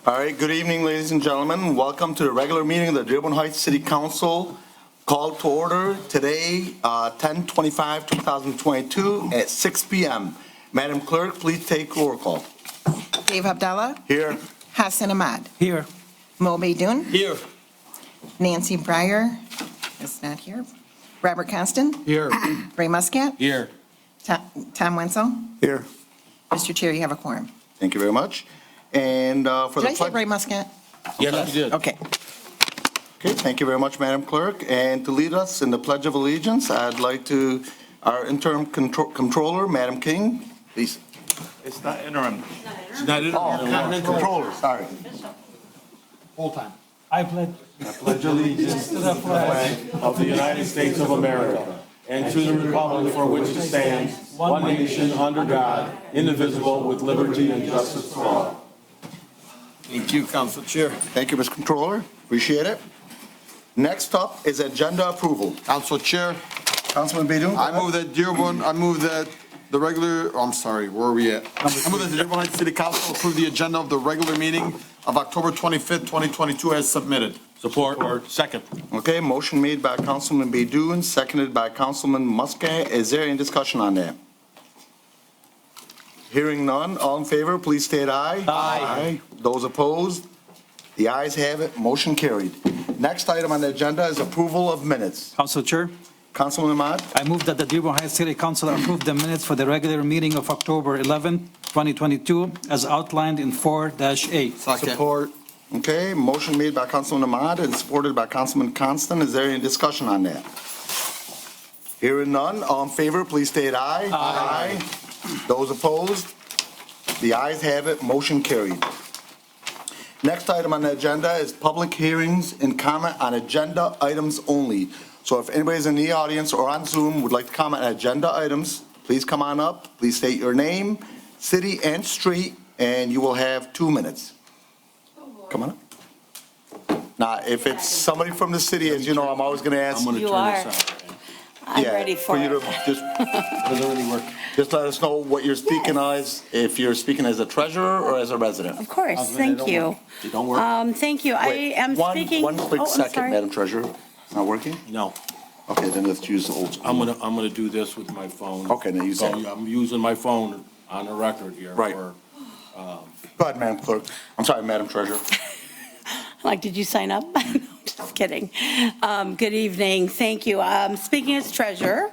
All right, good evening, ladies and gentlemen. Welcome to the regular meeting of the Dearborn Heights City Council. Called to order today, 10/25/2022 at 6 p.m. Madam Clerk, please take roll call. Dave Abdallah. Here. Hassan Ahmad. Here. Mo Beydoun. Here. Nancy Breyer is not here. Robert Constant. Here. Ray Muscat. Here. Tom Wenzel. Here. Mr. Chair, you have a quorum. Thank you very much. And for Did the I say Ray Muscat? Yes, you did. Okay. Okay, thank you very much, Madam Clerk. And to lead us in the Pledge of Allegiance, I'd like to, our interim controller, Madam King, please. It's not interim. It's not in. Controller, sorry. Whole time. I pledge. Pledge allegiance to the flag of the United States of America and to the republic for which it stands, one nation under God, indivisible, with liberty and justice for all. Thank you, Council Chair. Thank you, Ms. Controller. Appreciate it. Next up is agenda approval. Council Chair, Councilman Beydoun? I move that the regular, I'm sorry, where are we at? I move that the Dearborn Heights City Council approve the agenda of the regular meeting of October 25th, 2022 as submitted. Support. Second. Okay, motion made by Councilman Beydoun, seconded by Councilman Muscat. Is there any discussion on that? Hearing none, all in favor, please state aye. Aye. Those opposed? The ayes have it, motion carried. Next item on the agenda is approval of minutes. Council Chair, Councilman Ahmad? I move that the Dearborn Heights City Council approve the minutes for the regular meeting of October 11, 2022, as outlined in 4-A. Support. Okay, motion made by Councilman Ahmad and supported by Councilman Constant. Is there any discussion on that? Hearing none, all in favor, please state aye. Aye. Those opposed? The ayes have it, motion carried. Next item on the agenda is public hearings and comment on agenda items only. So if anybody's in the audience or on Zoom would like to comment on agenda items, please come on up. Please state your name, city, and street, and you will have 2 minutes. Come on up. Now, if it's somebody from the city, as you know, I'm always going to ask. You are. I'm ready for you it. to just let us know what you're speaking as, if you're speaking as a treasurer or as a resident. Of course, thank you. You don't work? Thank you. I am speaking. One quick Oh, I'm second, sorry. Madam Treasurer. Not working? No, Okay, then let's use the old school. I'm gonna do this with my phone. Okay, now use So that. I'm using my phone on the record here. Right. for- Go ahead, Madam Clerk. I'm sorry, Madam Treasurer. Like, did you sign up? Just kidding. Good evening. Thank you. Speaking as treasurer,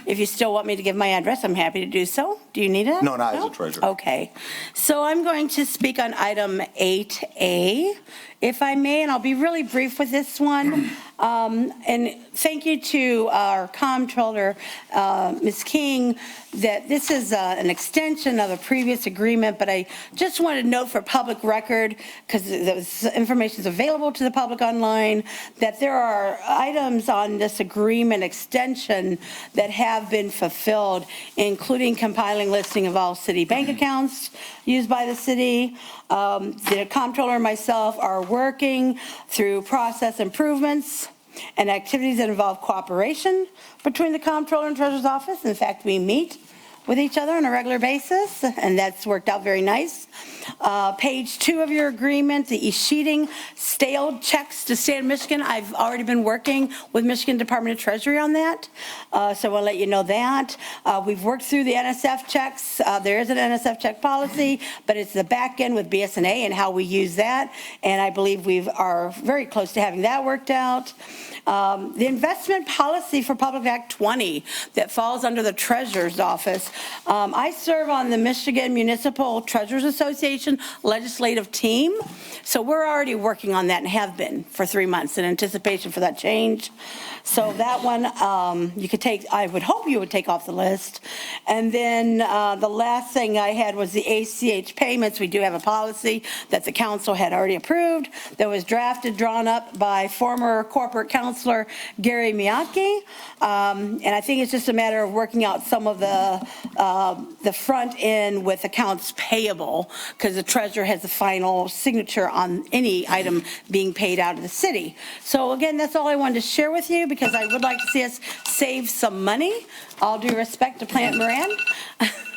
if you still want me to give my address, I'm happy to do so. Do you need it? No, not as a treasurer. Okay. So I'm going to speak on item 8A, if I may, and I'll be really brief with this one. And thank you to our comptroller, Ms. King, that this is an extension of a previous agreement, but I just want to note for public record, because this information is available to the public online, that there are items on this agreement extension that have been fulfilled, including compiling listing of all city bank accounts used by the city. The comptroller and myself are working through process improvements and activities that involve cooperation between the comptroller and treasurer's office. In fact, we meet with each other on a regular basis, and that's worked out very nice. Page 2 of your agreement, the e-sheeting, stale checks to state of Michigan. I've already been working with Michigan Department of Treasury on that, so I'll let you know that. We've worked through the NSF checks. There is an NSF check policy, but it's the back end with BS&A and how we use that, and I believe we are very close to having that worked out. The investment policy for Public Act 20 that falls under the Treasurer's Office. I serve on the Michigan Municipal Treasurers Association legislative team, so we're already working on that and have been for 3 months in anticipation for that change. So that one you could take, I would hope you would take off the list. And then the last thing I had was the ACH payments. We do have a policy that the council had already approved that was drafted, drawn up by former corporate counselor Gary Miyake. And I think it's just a matter of working out some of the front end with accounts payable, because because the treasurer has the final signature on any item being paid out of the city. So again, that's all I wanted to share with you, because I would like to see us save some money. All due respect to Plant Moran,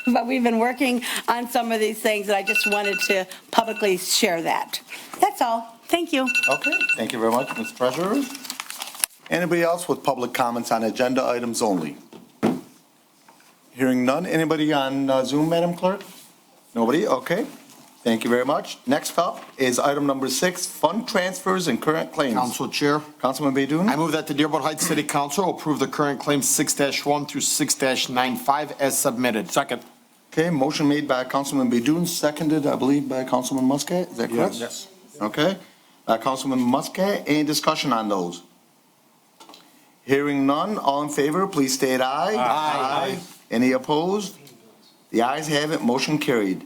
but we've been working on some of these things, and I just wanted to publicly share that. That's all. Thank you. Okay, thank you very much, Mr. Treasurer. Anybody else with public comments on agenda items only? Hearing none. Anybody on Zoom, Madam Clerk? Nobody? Okay. Thank you very much. Next up is item number 6, fund transfers and current claims. Council Chair, Councilman Baydoun? I move that the Dearborn Heights City Council approve the current claims 6-1 through 6-95 as submitted. Second. Okay, motion made by Councilman Baydoun, seconded, I believe, by Councilman Muscat. Is that correct? Yes. Okay. Councilman Muscat, any discussion on those? Hearing none, all in favor, please state aye. Aye. Any opposed? The ayes have it, motion carried.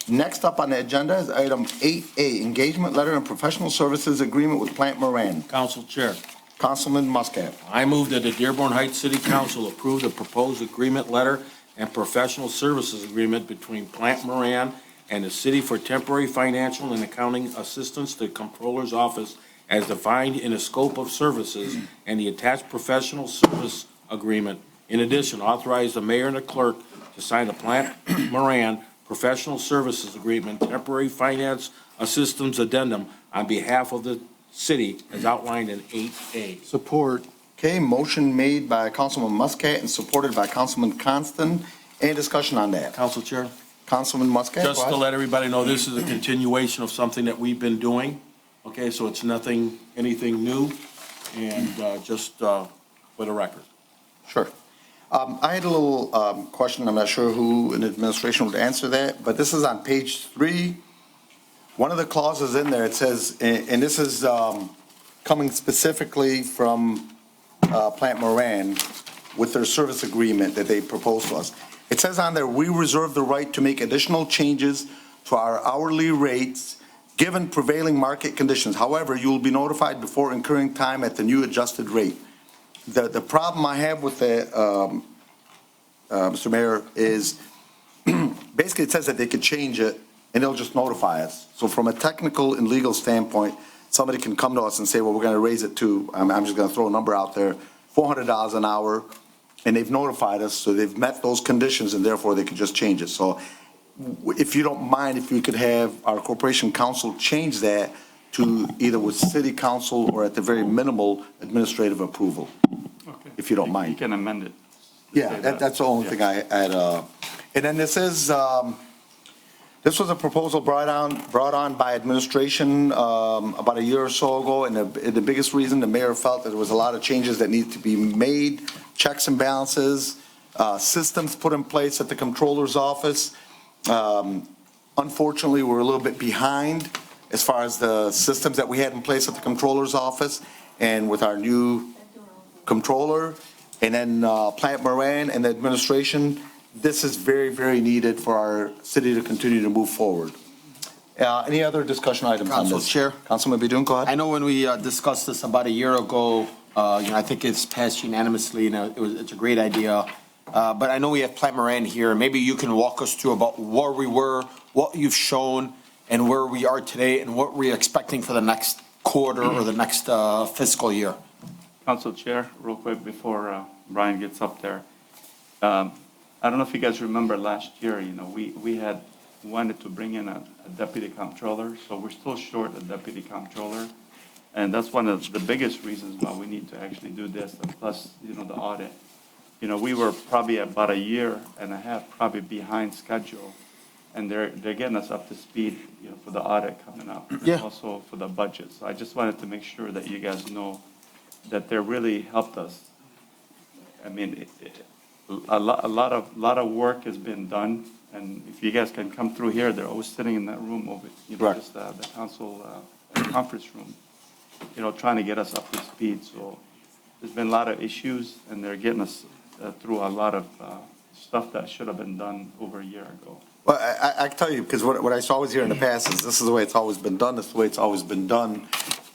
Next up on the agenda is item 8A, engagement letter and professional services agreement with Plant Moran. Council Chair, Councilman Muscat. I move that the Dearborn Heights City Council approve the proposed agreement letter and professional services agreement between Plant Moran and the city for temporary financial and accounting assistance to the Comptroller's Office as defined in the scope of services and the attached professional service agreement. In addition, authorize the mayor and the clerk to sign the Plant Moran professional services agreement, temporary finance assistance addendum on behalf of the city as outlined in 8A. Support. Okay, motion made by Councilman Muscat and supported by Councilman Constant. Any discussion on that? Council Chair? Councilman Muscat? Just go to ahead. let everybody know, this is a continuation of something that we've been doing. Okay, so it's anything new, and just for the record. Sure. I had a little question. I'm not sure who in administration would answer that, but this is on page 3. One of the clauses in there, it says, and this is coming specifically from Plant Moran with their service agreement that they proposed to us. It says on there, we reserve the right to make additional changes to our hourly rates given prevailing market conditions. However, you will be notified before incurring time at the new adjusted rate. The problem I have with that, Mr. Mayor, is basically it says that they could change it and they'll just notify us. So from a technical and legal standpoint, somebody can come to us and say, well, we're going to raise it to, I'm just going to throw a number out there, $400 an hour, and they've notified us, so they've met those conditions, and therefore they could just change it. So if you don't mind, if we could have our corporation counsel change that to either with city council or at the very minimal administrative approval, if you don't You mind. can amend it. Yeah, that's the only thing I had. And then this is, this was a proposal brought on by administration about a year or so ago, and the biggest reason the mayor felt that there was a lot of changes that needed to be made, checks and balances, systems put in place at the comptroller's office. Unfortunately, we're a little bit behind as far as the systems that we had in place at the comptroller's office and with our new comptroller, and then Plant Moran and the administration. This is very, very needed for our city to continue to move forward. Any other discussion items on this? Council Chair. Councilman Bidun, go I ahead. know when we discussed this about a year ago, I think it's passed unanimously, and it's a great idea. But I know we have Plant Moran here. Maybe you can walk us through about where we were, what you've shown, and where we are today, and what we're expecting for the next quarter or the next fiscal year. Council Chair, real quick before Brian gets up there. I don't know if you guys remember last year, we had wanted to bring in a deputy comptroller, so we're still short a deputy comptroller. And that's one of the biggest reasons why we need to actually do this, and plus, the audit. We were probably about a year and a half probably behind schedule, and they're getting us up to speed, for the audit coming up. Yeah. And also for the budget. So I just wanted to make sure that you guys know that they really helped us. I mean, a lot of work has been done, and if you guys can come through here, they're always sitting in that room over, Right. just the council conference room, trying to get us up to speed. So there's been a lot of issues, and they're getting us through a lot of stuff that should have been done over a year ago. Well, I can tell you, because what I saw always here in the past is this is the way it's always been done, this is the way it's always been done.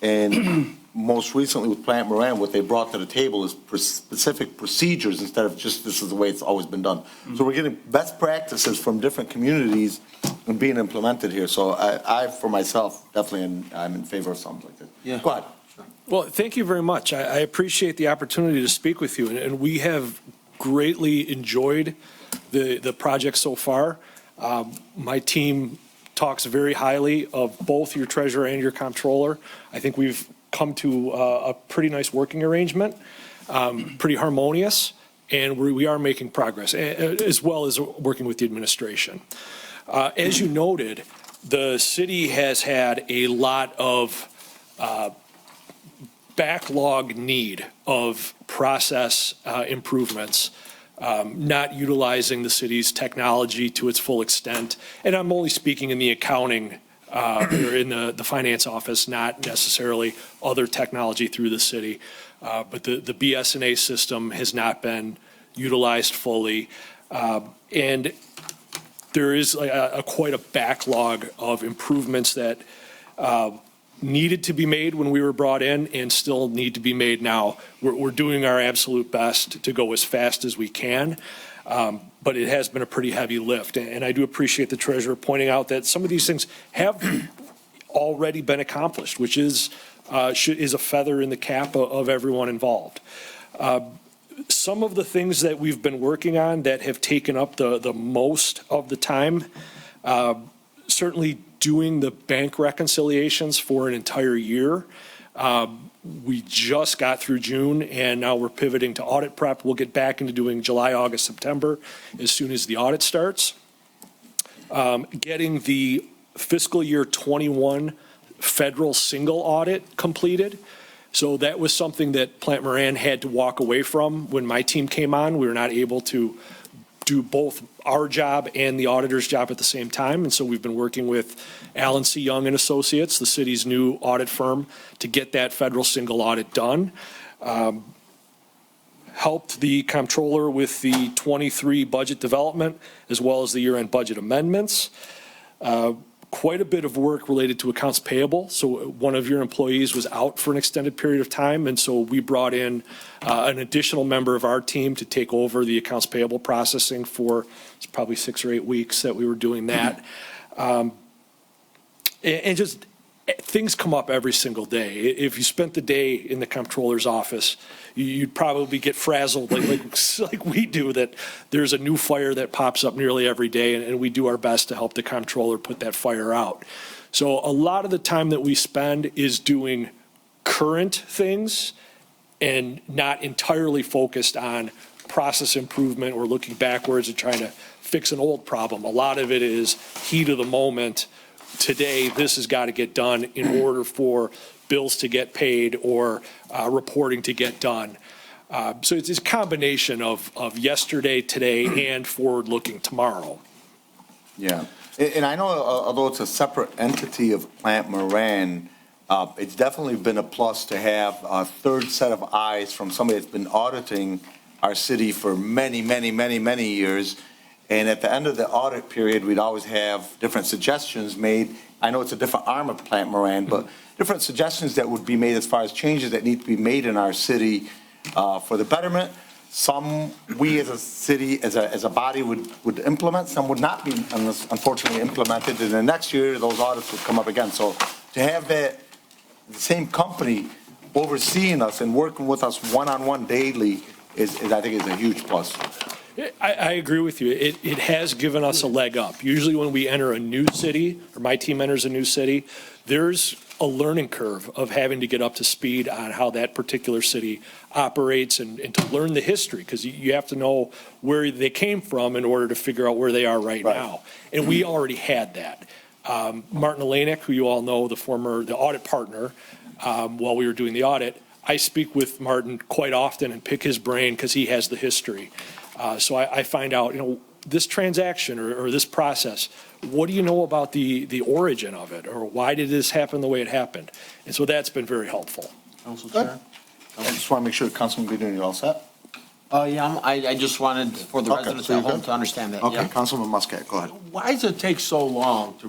And most recently with Plant Moran, what they brought to the table is specific procedures instead of just this is the way it's always been done. So we're getting best practices from different communities and being implemented here. So I for myself, definitely, I'm in favor of something like this. Yeah. Go ahead. Well, thank you very much. I appreciate the opportunity to speak with you, and we have greatly enjoyed the project so far. My team talks very highly of both your treasurer and your comptroller. I think we've come to a pretty nice working arrangement, pretty harmonious, and we are making progress, as well as working with the administration. As you noted, the city has had a lot of backlog need of process improvements, not utilizing the city's technology to its full extent. And I'm only speaking in the accounting or in the finance office, not necessarily other technology through the city. But the BS&A system has not been utilized fully. And there is quite a backlog of improvements that needed to be made when we were brought in and still need to be made now. We're doing our absolute best to go as fast as we can, but it has been a pretty heavy lift. And I do appreciate the treasurer pointing out that some of these things have already been accomplished, which is a feather in the cap of everyone involved. Some of the things that we've been working on that have taken up the most of the time, certainly doing the bank reconciliations for an entire year. We just got through June, and now we're pivoting to audit prep. We'll get back into doing July, August, September as soon as the audit starts. Getting the fiscal year 21 federal single audit completed. So that was something that Plant Moran had to walk away from when my team came on. We were not able to do both our job and the auditor's job at the same time. And so we've been working with Allen C. Young and Associates, the city's new audit firm, to get that federal single audit done. Helped the comptroller with the 23 budget development, as well as the year-end budget amendments. Quite a bit of work related to accounts payable. So one of your employees was out for an extended period of time, and so we brought in an additional member of our team to take over the accounts payable processing for it's probably 6 or 8 weeks that we were doing that. And just things come up every single day. If you spent the day in the comptroller's office, you'd probably get frazzled like we do, that there's a new fire that pops up nearly every day, and we do our best to help the comptroller put that fire out. So a lot of the time that we spend is doing current things and not entirely focused on process improvement or looking backwards and trying to fix an old problem. A lot of it is heat of the moment. Today, this has got to get done in order for bills to get paid or reporting to get done. So it's a combination of yesterday, today, and forward-looking tomorrow. Yeah. And I know, although it's a separate entity of Plant Moran, it's definitely been a plus to have a third set of eyes from somebody that's been auditing our city for many, many, many, many years. And at the end of the audit period, we'd always have different suggestions made. I know it's a different arm of Plant Moran, but different suggestions that would be made as far as changes that need to be made in our city for the betterment. Some we as a city, as a body would implement, some would not be unfortunately implemented. And then next year, those audits would come up again. So to have the same company overseeing us and working with us one-on-one daily is I think is a huge plus. I agree with you. It has given us a leg up. Usually when we enter a new city, or my team enters a new city, there's a learning curve of having to get up to speed on how that particular city operates and to learn the history, because you have to know where they came from in order to figure out where they are right now. And we already had that. Martin Alanek, who you all know, the audit partner, while we were doing the audit, I speak with Martin quite often and pick his brain because he has the history. So I find out, this transaction or this process, what do you know about the origin of it, or why did this happen the way it happened? And so that's been very helpful. Council Good. Chair? I just want to make sure Councilman Green, you're all set? Yeah, I just wanted for the Okay, residents so at you're home good? to understand that. Okay, Yeah. Councilman Muscat, go ahead. Why does it take so long to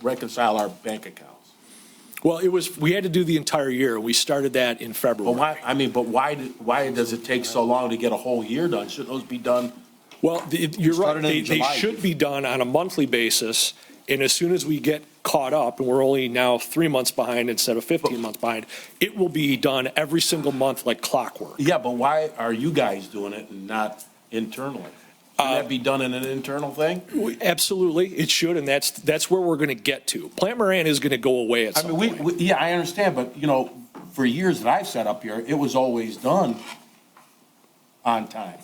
reconcile our bank accounts? Well, we had to do the entire year. We started that in But February. why does it take so long to get a whole year done? Shouldn't those be done? Well, you're right. started in They July. should be done on a monthly basis. And as soon as we get caught up, and we're only now 3 months behind instead of 15 months behind, it will be done every single month like clockwork. Yeah, but why are you guys doing it and not internally? Shouldn't that be done in an internal thing? Absolutely, it should, and that's where we're going to get to. Plant Moran is going to go away at I some mean, point. yeah, I understand, but, for years that I've sat up here, it was always done on time.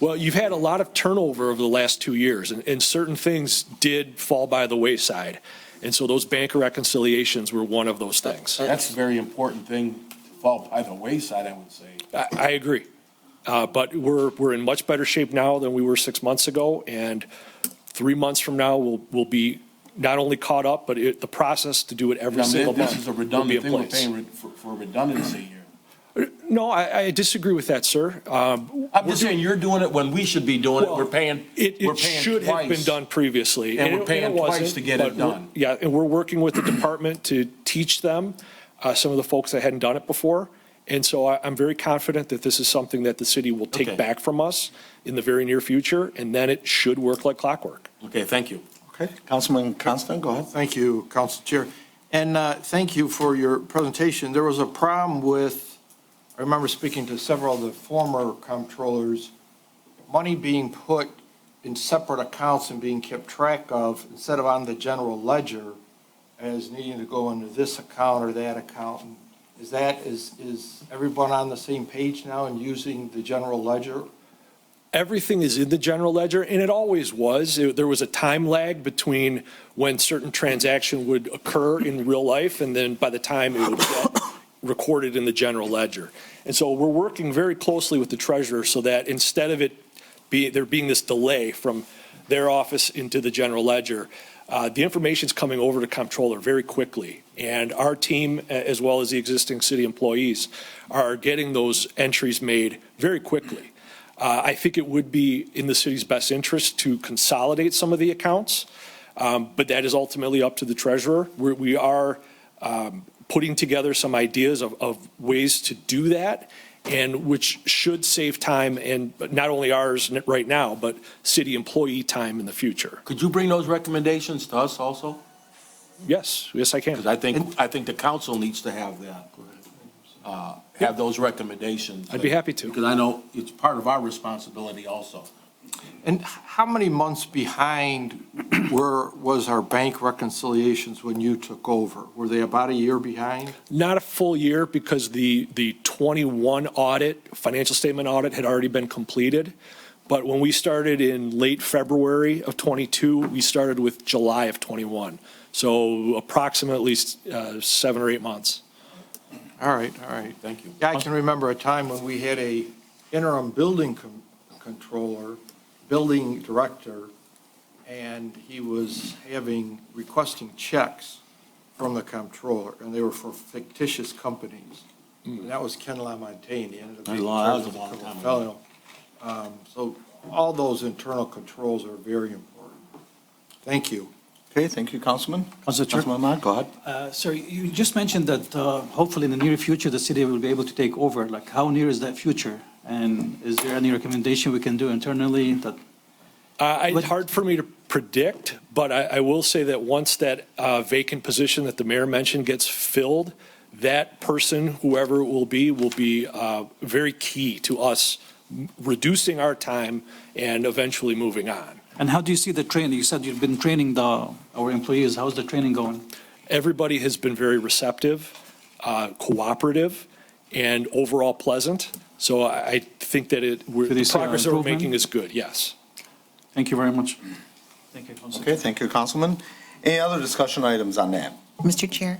Well, you've had a lot of turnover over the last 2 years, and certain things did fall by the wayside. And so those bank reconciliations were one of those things. That's a very important thing to fall by the wayside, I would say. I agree. But we're in much better shape now than we were 6 months ago, and 3 months from now, we'll be not only caught up, but the process to do it every single month This is a will be in redundant thing, we're place. paying for redundancy here. No, I disagree with that, sir. I'm just saying, you're doing it when we should be doing it, we're paying It should have been twice. done previously. And we're it paying twice wasn't, to get but it done. Yeah, and we're working with the department to teach them, some of the folks that hadn't done it before. And so I'm very confident that this is something that the city will take Okay. back from us in the very near future, and then it should work like clockwork. Okay, thank you. Okay, Councilman Constant, go ahead. Thank you, Council Chair. And thank you for your presentation. There was a problem with, I remember speaking to several of the former comptrollers, money being put in separate accounts and being kept track of instead of on the general ledger as needing to go into this account or that account. Is everyone on the same page now and using the general ledger? Everything is in the general ledger, and it always was. There was a time lag between when certain transaction would occur in real life, and then by the time it would get recorded in the general ledger. And so we're working very closely with the treasurer so that instead of there being this delay from their office into the general ledger, the information's coming over to comptroller very quickly. And our team, as well as the existing city employees, are getting those entries made very quickly. I think it would be in the city's best interest to consolidate some of the accounts, but that is ultimately up to the treasurer. We are putting together some ideas of ways to do that, and which should save time, and not only ours right now, but city employee time in the future. Could you bring those recommendations to us also? Yes, I can. Because I think the council needs to have that, have those recommendations. I'd be happy to. Because I know it's part of our responsibility also. And how many months behind was our bank reconciliations when you took over? Were they about a year behind? Not a full year, because the 21 audit, financial statement audit, had already been completed. But when we started in late February of '22, we started with July of '21. So approximately 7 or 8 months. All right. Thank you. Yeah, I can remember a time when we had a interim building controller, building director, and he was requesting checks from the comptroller, and they were for fictitious companies. And that was Ken LaMontagne. He ended up being That was a charged long with time ago. felony. So all those internal controls are very important. Thank you. Okay, thank you, Councilman. Council Chair. Councilman Ahmad, go ahead. Sir, you just mentioned that hopefully in the near future, the city will be able to take over. Like, how near is that future? And is there any recommendation we can do internally that? It's hard for me to predict, but I will say that once that vacant position that the mayor mentioned gets filled, that person, whoever it will be very key to us reducing our time and eventually moving on. And how do you see the training? You said you've been training our employees. How's the training going? Everybody has been very receptive, cooperative, and overall pleasant. So I think that the you see progress that we're improvement? making is good, yes. Thank you very much. Thank you, Council. Okay, thank you, Councilman. Any other discussion items on that? Mr. Chair,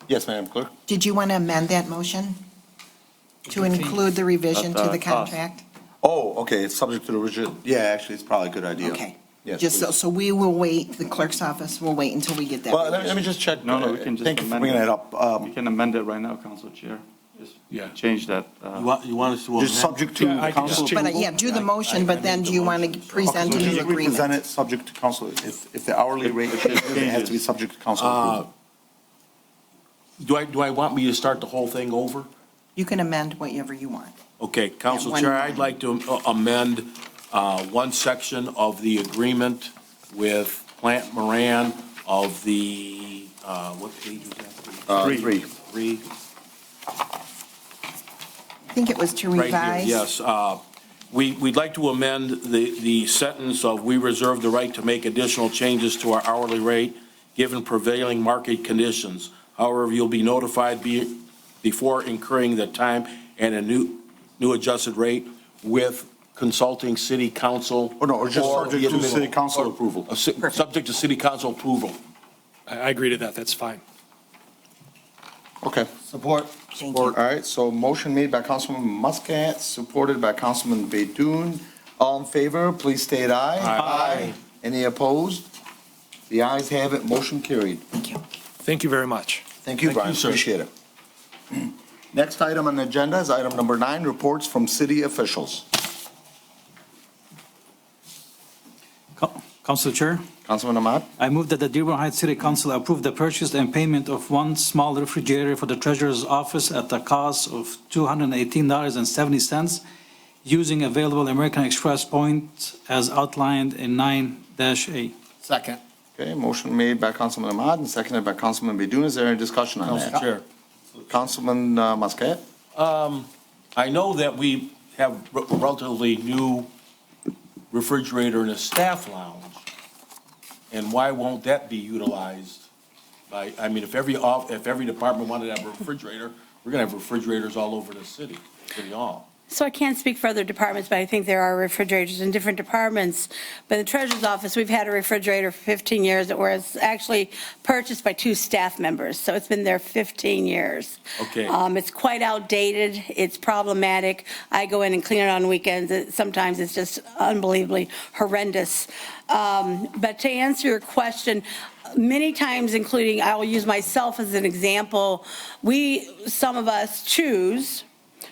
Yes, Madam Clerk? did you want to amend that motion to include the revision to the contract? Oh, okay, it's subject to the original, yeah, actually, it's probably a good idea. Okay. Yes, Just please. so we will wait, the clerk's office will wait until we get that. Well, let me just check. No, we can just Thank you for amend bringing it. that up. We can amend it right now, Council Chair. Just change that. You want us to amend? Just subject to Yeah, I can council just approval? But yeah, do the motion, but then do you want to present a So new just represent agreement? it subject to council, if the hourly rate, it has to be subject to council approval. Do I want me to start the whole thing over? You can amend whatever you want. Okay, Council one Chair, line. I'd like to amend one section of the agreement with Plant Moran of the, what page was that? 3. 3. I think it was to Right revise. here, yes. We'd like to amend the sentence of, "We reserve the right to make additional changes to our hourly rate given prevailing market conditions. However, you'll be notified before incurring the time and a new adjusted rate with consulting city council." Oh, no, or just subject to city council Or- approval. Subject to city council approval. I agree to that, that's fine. Okay. Support. Thank you. All right, so motion made by Councilman Muscat, supported by Councilman Baydun. All in favor, please state aye. Aye. Any opposed? The ayes have it, motion carried. Thank you. Thank you very much. Thank you, Brian, sir. appreciate it. Next item on the agenda is item number 9, reports from city officials. Council Chair, Councilman Ahmad? I move that the Dearborn Heights City Council approve the purchase and payment of one small refrigerator for the treasurer's office at the cost of $218.70 using available American Express points as outlined in 9-A. Second. Okay, motion made by Councilman Ahmad and seconded by Councilman Baydun. Is there any discussion on Council that? Chair. Councilman Muscat? I know that we have a relatively new refrigerator in a staff lounge. And why won't that be utilized by, I mean, if every department wanted to have a refrigerator, we're going to have refrigerators all over the city hall. So I can't speak for other departments, but I think there are refrigerators in different departments. But in the treasurer's office, we've had a refrigerator for 15 years that was actually purchased by 2 staff members. So it's been there 15 years. Okay. It's quite outdated. It's problematic. I go in and clean it on weekends. Sometimes it's just unbelievably horrendous. But to answer your question, many times, including, I will use myself as an example, some of us choose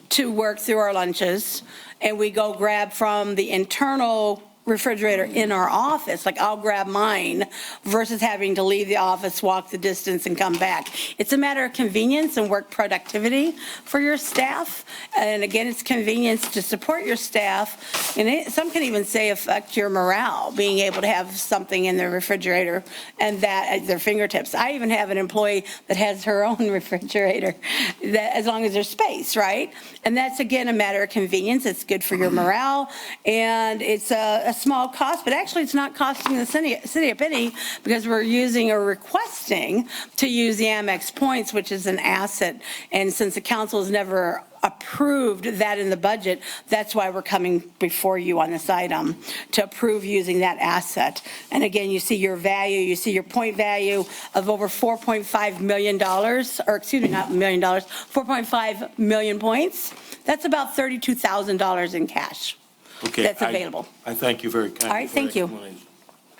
to work through our lunches, and we go grab from the internal refrigerator in our office, like I'll grab mine, versus having to leave the office, walk the distance, and come back. It's a matter of convenience and work productivity for your staff, and again, it's convenience to support your staff, and some can even say affect your morale, being able to have something in their refrigerator and that at their fingertips. I even have an employee that has her own refrigerator, that as long as there's space, right? And that's, again, a matter of convenience. It's good for your morale, and it's a small cost, but actually it's not costing the city a penny because we're using or requesting to use the Amex points, which is an asset. And since the council has never approved that in the budget, that's why we're coming before you on this item to approve using that asset. And again, you see your value, you see your point value of over $4.5 million, or excuse me, not $1 million, 4.5 million points. That's about $32,000 in cash. Okay, That's available. I thank you very kindly. All right, for thank that you. explanation.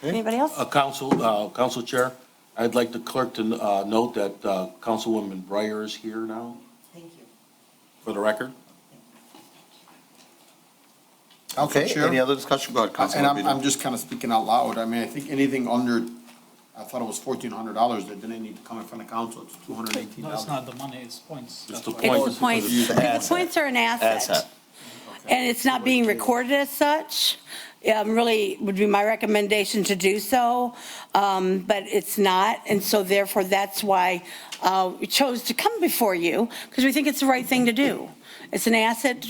Anybody else? Council Chair, I'd like the clerk to note that Councilwoman Breyer is here now, Thank you. for the record. Okay, Chair? any other discussion? Go ahead, And Councilman I'm Baydun. just kind of speaking out loud. I mean, I think anything under, I thought it was $1,400 that didn't need to come in front of council. It's $218. No, it's not the money, it's points. It's the That's why. point. It's points. Use the The asset. points are an asset. And it's not being recorded as such. Really would be my recommendation to do so, but it's not. And so therefore, that's why we chose to come before you, because we think it's the right thing to do. It's an asset,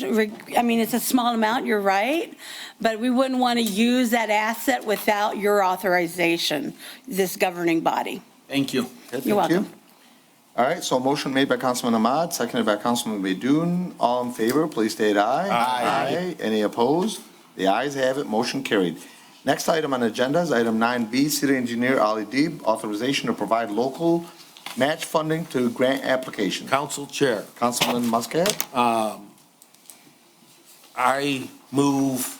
I mean, it's a small amount, you're right, but we wouldn't want to use that asset without your authorization, this governing body. Thank you. Okay, You're thank you. welcome. All right, so motion made by Councilman Ahmad, seconded by Councilman Baydun. All in favor, please state aye. Aye. Any opposed? The ayes have it, motion carried. Next item on the agenda is item 9B, City Engineer Ali Deeb, authorization to provide local match funding to grant applications. Council Chair, Councilman Muscat? I move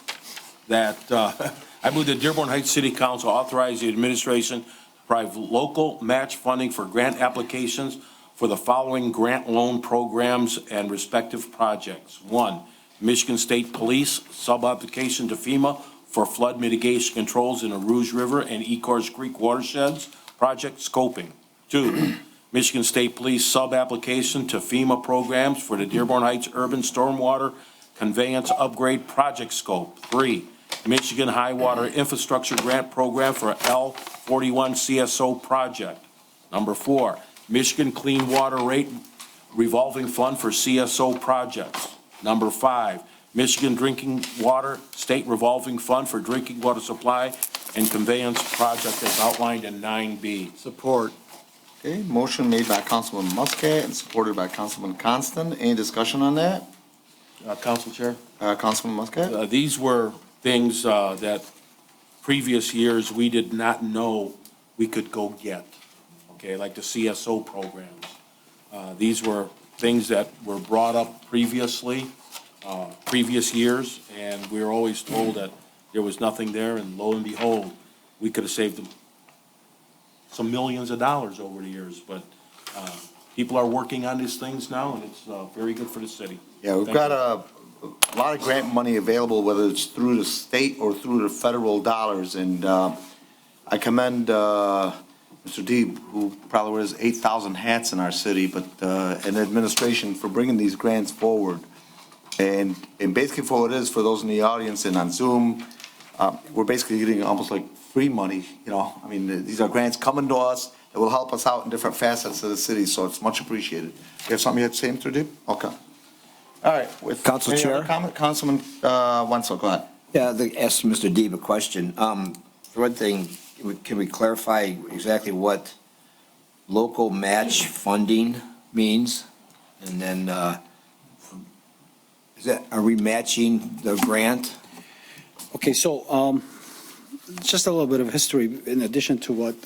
that Dearborn Heights City Council authorize the administration to provide local match funding for grant applications for the following grant loan programs and respective projects. 1, Michigan State Police sub-application to FEMA for flood mitigation controls in the Rouge River and Ecorse Creek watersheds, project scoping. 2, Michigan State Police sub-application to FEMA programs for the Dearborn Heights Urban Stormwater Conveyance Upgrade Project Scope. 3, Michigan High Water Infrastructure Grant Program for L41 CSO project. Number 4, Michigan Clean Water Rate Revolving Fund for CSO projects. Number 5, Michigan Drinking Water State Revolving Fund for Drinking Water Supply and Conveyance Project as outlined in 9B. Support. Okay, motion made by Councilman Muscat and supported by Councilman Constant. Any discussion on that? Council Chair? Councilman Muscat? These were things that previous years we did not know we could go get, okay, like the CSO programs. These were things that were brought up previously, previous years, and we were always told that there was nothing there, and lo and behold, we could have saved them some millions of dollars over the years, but people are working on these things now, and it's very good for the city. Yeah, we've Thank got you. a lot of grant money available, whether it's through the state or through the federal dollars, and I commend Mr. Deeb, who probably wears 8,000 hats in our city, but an administration for bringing these grants forward. And basically for what it is, for those in the audience and on Zoom, we're basically getting almost like free money, you know? I mean, these are grants coming to us that will help us out in different facets of the city, so it's much appreciated. You have something you have to say, Mr. Deeb? Okay. All right. With Council any other Chair? comment? Councilman Wenzel, go ahead. Yeah, ask Mr. Deeb a question. For one thing, can we clarify exactly what local match funding means? And then, are we matching the grant? Okay, so just a little bit of history in addition to what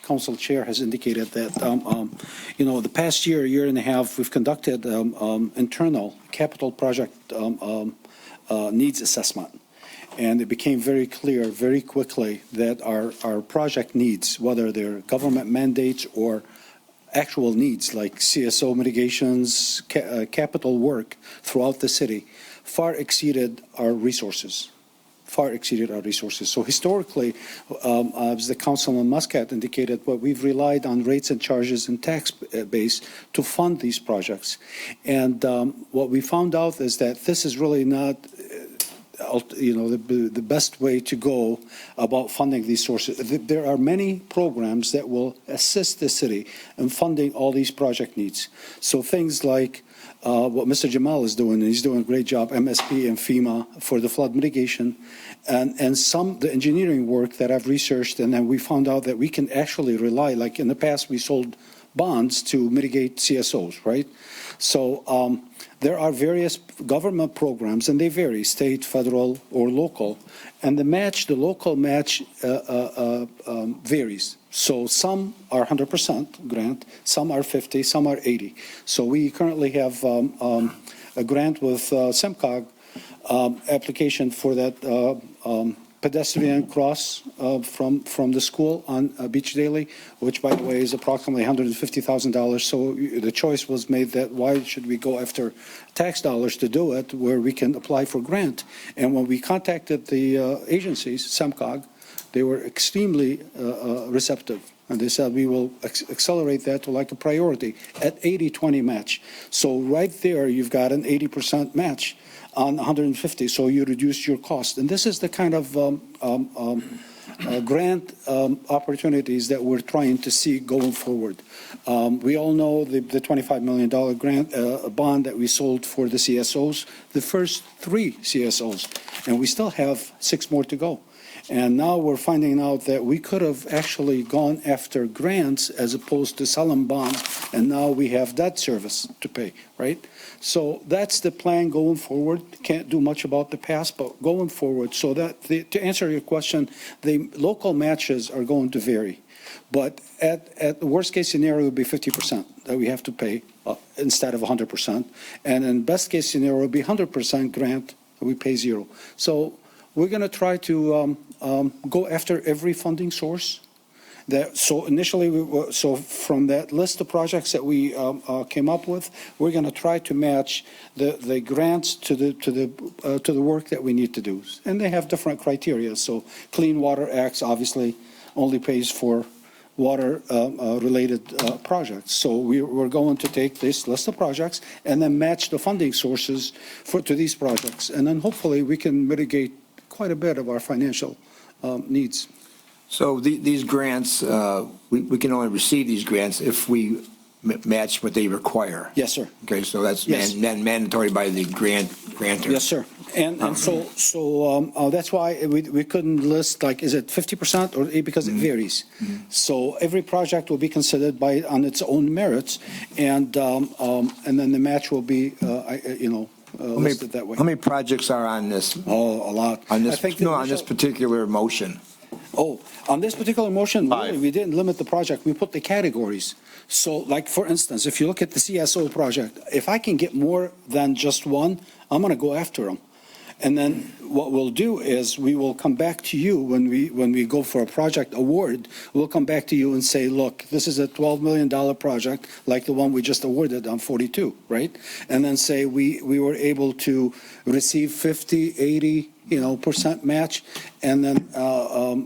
Council Chair has indicated that, the past year and a half, we've conducted internal capital project needs assessment. And it became very clear very quickly that our project needs, whether they're government mandates or actual needs like CSO mitigations, capital work throughout the city, far exceeded our resources. So historically, as the Councilman Muscat indicated, we've relied on rates and charges and tax base to fund these projects. And what we found out is that this is really not the best way to go about funding these sources. There are many programs that will assist the city in funding all these project needs. So things like what Mr. Jamal is doing, and he's doing a great job, MSP and FEMA for the flood mitigation, and the engineering work that I've researched, and then we found out that we can actually rely, like in the past we sold bonds to mitigate CSOs, right? So there are various government programs, and they vary, state, federal, or local, and the local match varies. So some are 100% grant, some are 50, some are 80. So we currently have a grant with SEMCOG application for that pedestrian cross from the school on Beach Daily, which, by the way, is approximately $150,000. So the choice was made that why should we go after tax dollars to do it where we can apply for grant? And when we contacted the agencies, SEMCOG, they were extremely receptive. And they said, we will accelerate that to like a priority at 80-20 match. So right there, you've got an 80% match on 150, so you reduce your cost. And this is the kind of grant opportunities that we're trying to see going forward. We all know the $25 million grant bond that we sold for the CSOs, the first 3 CSOs, and we still have 6 more to go. And now we're finding out that we could have actually gone after grants as opposed to selling bonds, and now we have debt service to pay, right? So that's the plan going forward. Can't do much about the past, but going forward, so that to answer your question, the local matches are going to vary. But at the worst case scenario, it would be 50% that we have to pay instead of 100%. And in best case scenario, it would be 100% grant, we pay 0. So we're going to try to go after every funding source. So initially, so from that list of projects that we came up with, we're going to try to match the grants to the work that we need to do, and they have different criteria. So Clean Water Act obviously only pays for water-related projects. So we're going to take this list of projects and then match the funding sources to these projects. And then hopefully we can mitigate quite a bit of our financial needs. So these grants, we can only receive these grants if we match what they require. Yes, sir. Okay, so that's Yes. mandatory by the grantor. Yes, sir. And so that's why we couldn't list, like, is it 50% or, because it varies. So every project will be considered on its own merits, and then the match will be, listed that way. How many projects are on this? Oh, a lot. On I this, think the no, on this initial- particular motion? Oh, on this particular motion, really, we didn't limit the project, we put the categories. So like, for instance, if you look at the CSO project, if I can get more than just one, I'm going to go after them. And then what we'll do is we will come back to you when we go for a project award, we'll come back to you and say, look, this is a $12 million project, like the one we just awarded on 42, right? And then say we were able to receive 50, 80, percent match, and then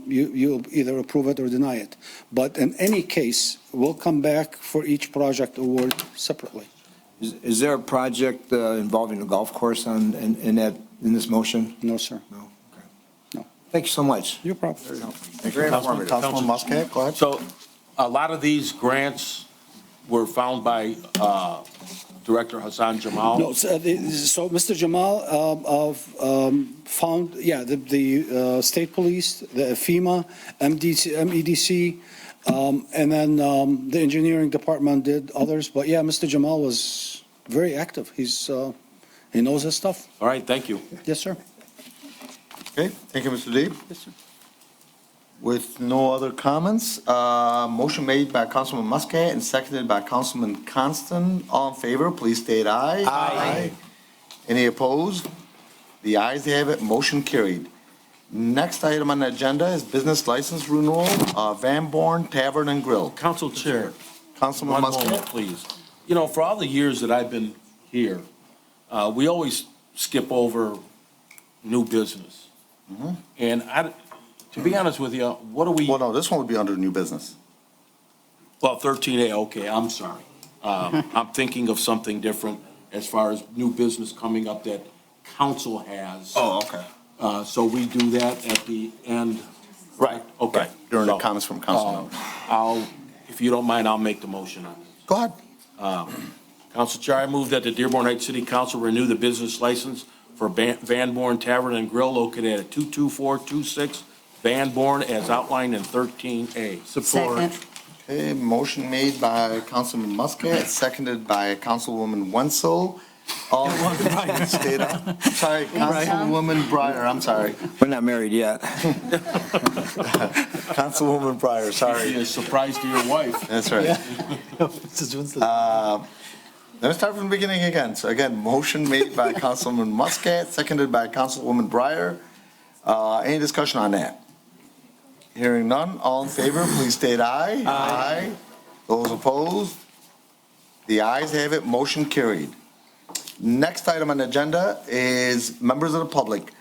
you'll either approve it or deny it. But in any case, we'll come back for each project award separately. Is there a project involving the golf course in this motion? No, sir. No? Okay. No. Thank you so much. Your problem. Very informative. Councilman Muscat, go ahead. So a lot of these grants were found by Director Hassan Jamal. No, so Mr. Jamal found, the state police, the FEMA, MEDC, and then the engineering department did others. But yeah, Mr. Jamal was very active. He knows his stuff. All right, thank you. Yes, sir. Okay, thank you, Mr. Deeb. Yes, sir. With no other comments, motion made by Councilman Muscat and seconded by Councilman Constant. All in favor, please state aye. Aye. Any opposed? The ayes have it, motion carried. Next item on the agenda is business license renewal, Van Born Tavern and Grill. Council Chair, Councilman one moment, Muscat. please. For all the years that I've been here, we always skip over new business. And to be honest with you, what do we? Well, no, this one would be under new business. Well, 13A, okay, I'm sorry. I'm thinking of something different as far as new business coming up that council has. Oh, okay. So we do that at the end. Right. Okay. During the So, comments from council members. If you don't mind, I'll make the motion on this. Go ahead. Council Chair, I move that the Dearborn Heights City Council renew the business license for Van Born Tavern and Grill located at 22426 Van Born as outlined in 13A. Second. Okay, motion made by Councilman Muscat, seconded by Councilwoman Wenzel. All state aye. Sorry, Councilwoman Breyer, I'm sorry. We're not married yet. Councilwoman Breyer, Be sorry. a surprise to your wife. That's right. Let me start from the beginning again. So again, motion made by Councilman Muscat, seconded by Councilwoman Breyer. Any discussion on that? Hearing none, all in favor, please state aye. Aye. Those opposed? The ayes have it, motion carried. Next item on the agenda is members of the public.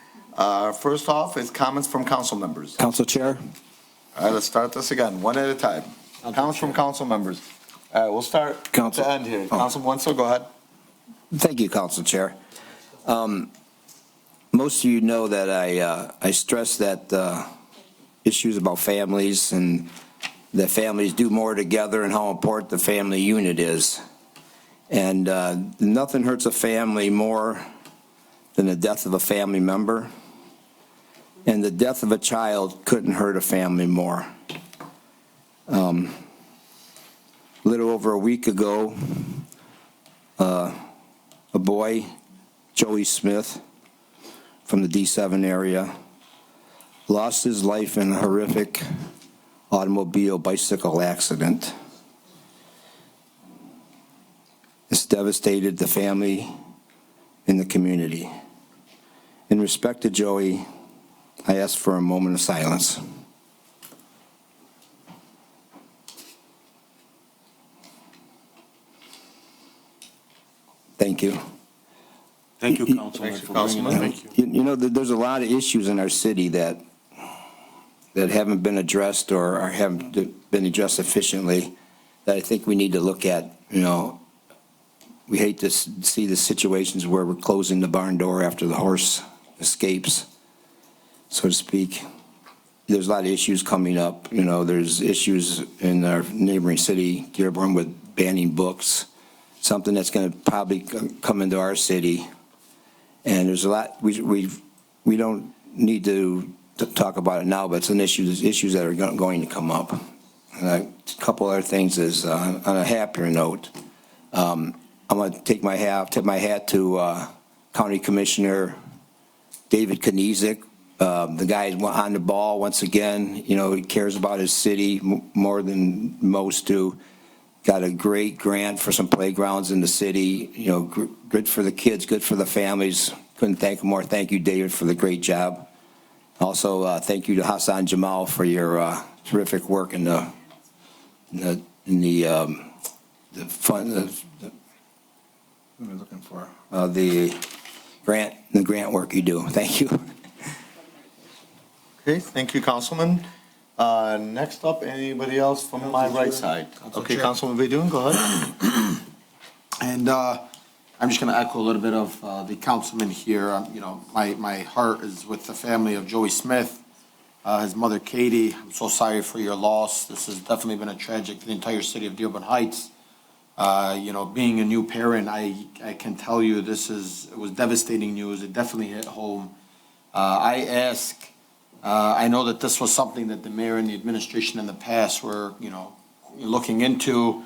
First off is comments from council members. Council Chair? All right, let's start this again, one at a time. Comments from council members. All right, we'll start at the end here. Councilman Wenzel, go ahead. Thank you, Council Chair. Most of you know that I stress that issues about families and that families do more together and how important the family unit is. And nothing hurts a family more than the death of a family member. And the death of a child couldn't hurt a family more. A little over a week ago, a boy, Joey Smith, from the D7 area, lost his life in a horrific automobile bicycle accident. This devastated the family and the community. In respect to Joey, I ask for a moment of silence. Thank you. Thank you, Councilman, for bringing that. Thank you. You know, there's a lot of issues in our city that haven't been addressed or haven't been addressed efficiently that I think we need to look at. We hate to see the situations where we're closing the barn door after the horse escapes, so to speak. There's a lot of issues coming up. There's issues in our neighboring city, Dearborn, with banning books, something that's going to probably come into our city. And there's a lot, we don't need to talk about it now, but it's issues that are going to come up. And a couple other things is, on a happier note, I'm going to tip my hat to County Commissioner David Kniezek. The guy is on the ball once again. He cares about his city more than most do. Got a great grant for some playgrounds in the city. Good for the kids, good for the families. Couldn't thank him more. Thank you, David, for the great job. Also, thank you to Hassan Jamal for your terrific work in the fund. What am I looking for? The grant work you do. Thank you. Okay, thank you, Councilman. Next up, anybody else from my right side? Okay, Councilman Baydun, go ahead. And I'm just going to echo a little bit of the councilman here. My heart is with the family of Joey Smith, his mother Katie. I'm so sorry for your loss. This has definitely been a tragic to the entire city of Dearborn Heights. Being a new parent, I can tell you it was devastating news. It definitely hit home. I know that this was something that the mayor and the administration in the past were, looking into.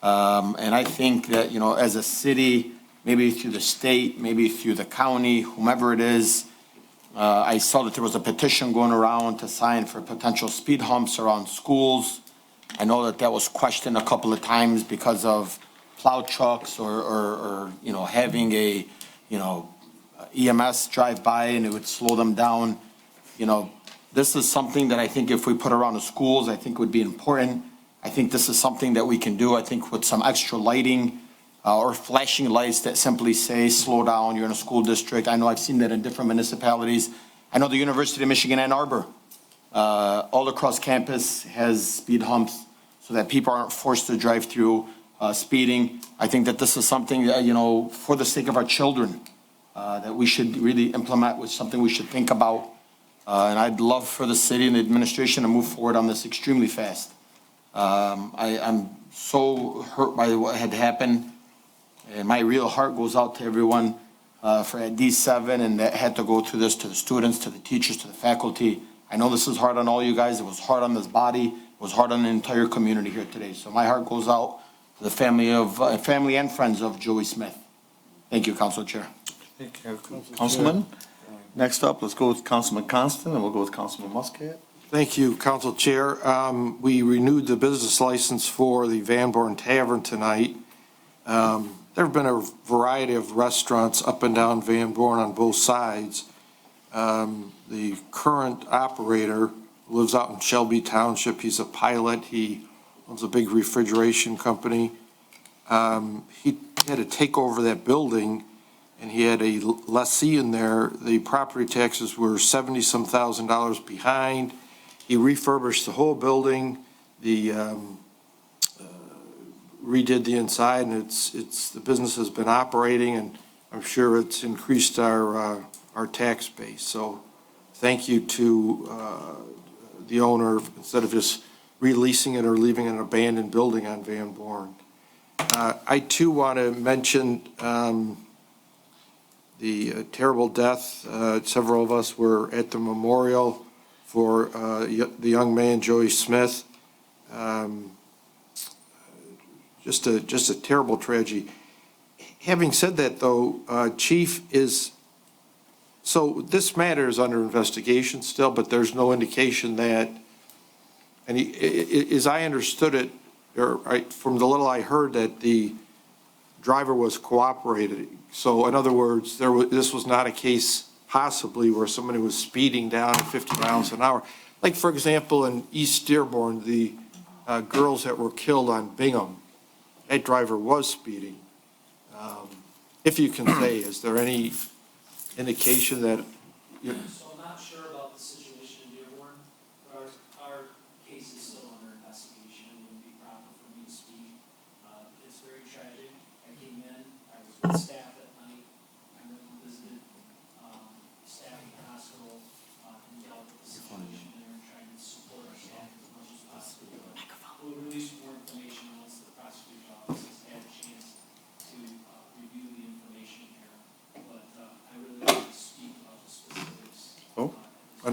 And I think that, as a city, maybe through the state, maybe through the county, whomever it is, I saw that there was a petition going around to sign for potential speed humps around schools. I know that was questioned a couple of times because of plow trucks or having a, EMS drive by and it would slow them down. This is something that I think if we put around the schools, I think would be important. I think this is something that we can do, I think, with some extra lighting or flashing lights that simply say, slow down, you're in a school district. I know I've seen that in different municipalities. I know the University of Michigan, Ann Arbor, all across campus has speed humps so that people aren't forced to drive through speeding. I think that this is something that, for the sake of our children, that we should really implement, with something we should think about. And I'd love for the city and the administration to move forward on this extremely fast. I'm so hurt by what had happened, and my real heart goes out to everyone for at D7 and that had to go through this, to the students, to the teachers, to the faculty. I know this is hard on all you guys. It was hard on this body. It was hard on the entire community here today. So my heart goes out to the family and friends of Joey Smith. Thank you, Council Chair. Thank you, Councilman. Next up, let's go with Councilman Constant, and we'll go with Councilman Muscat. Thank you, Council Chair. We renewed the business license for the Van Born Tavern tonight. There have been a variety of restaurants up and down Van Born on both sides. The current operator lives out in Shelby Township. He's a pilot. He owns a big refrigeration company. He had to take over that building, and he had a lessee in there. The property taxes were $70-some thousand behind. He refurbished the whole building, redid the inside, and the business has been operating, and I'm sure it's increased our tax base. So thank you to the owner, instead of just releasing it or leaving an abandoned building on Van Born. I too want to mention the terrible death. Several of us were at the memorial for the young man, Joey Smith. Just a terrible tragedy. Having said that, though, Chief, so this matter is under investigation still, but there's no indication that, and as I understood it, or from the little I heard, that the driver was cooperating. So in other words, this was not a case possibly where somebody was speeding down at 50 miles an hour. Like, for example, in East Dearborn, the girls that were killed on Bingham, that driver was speeding. If you can say, is there any indication that? So I'm not sure about the situation in Dearborn, but our case is still under investigation.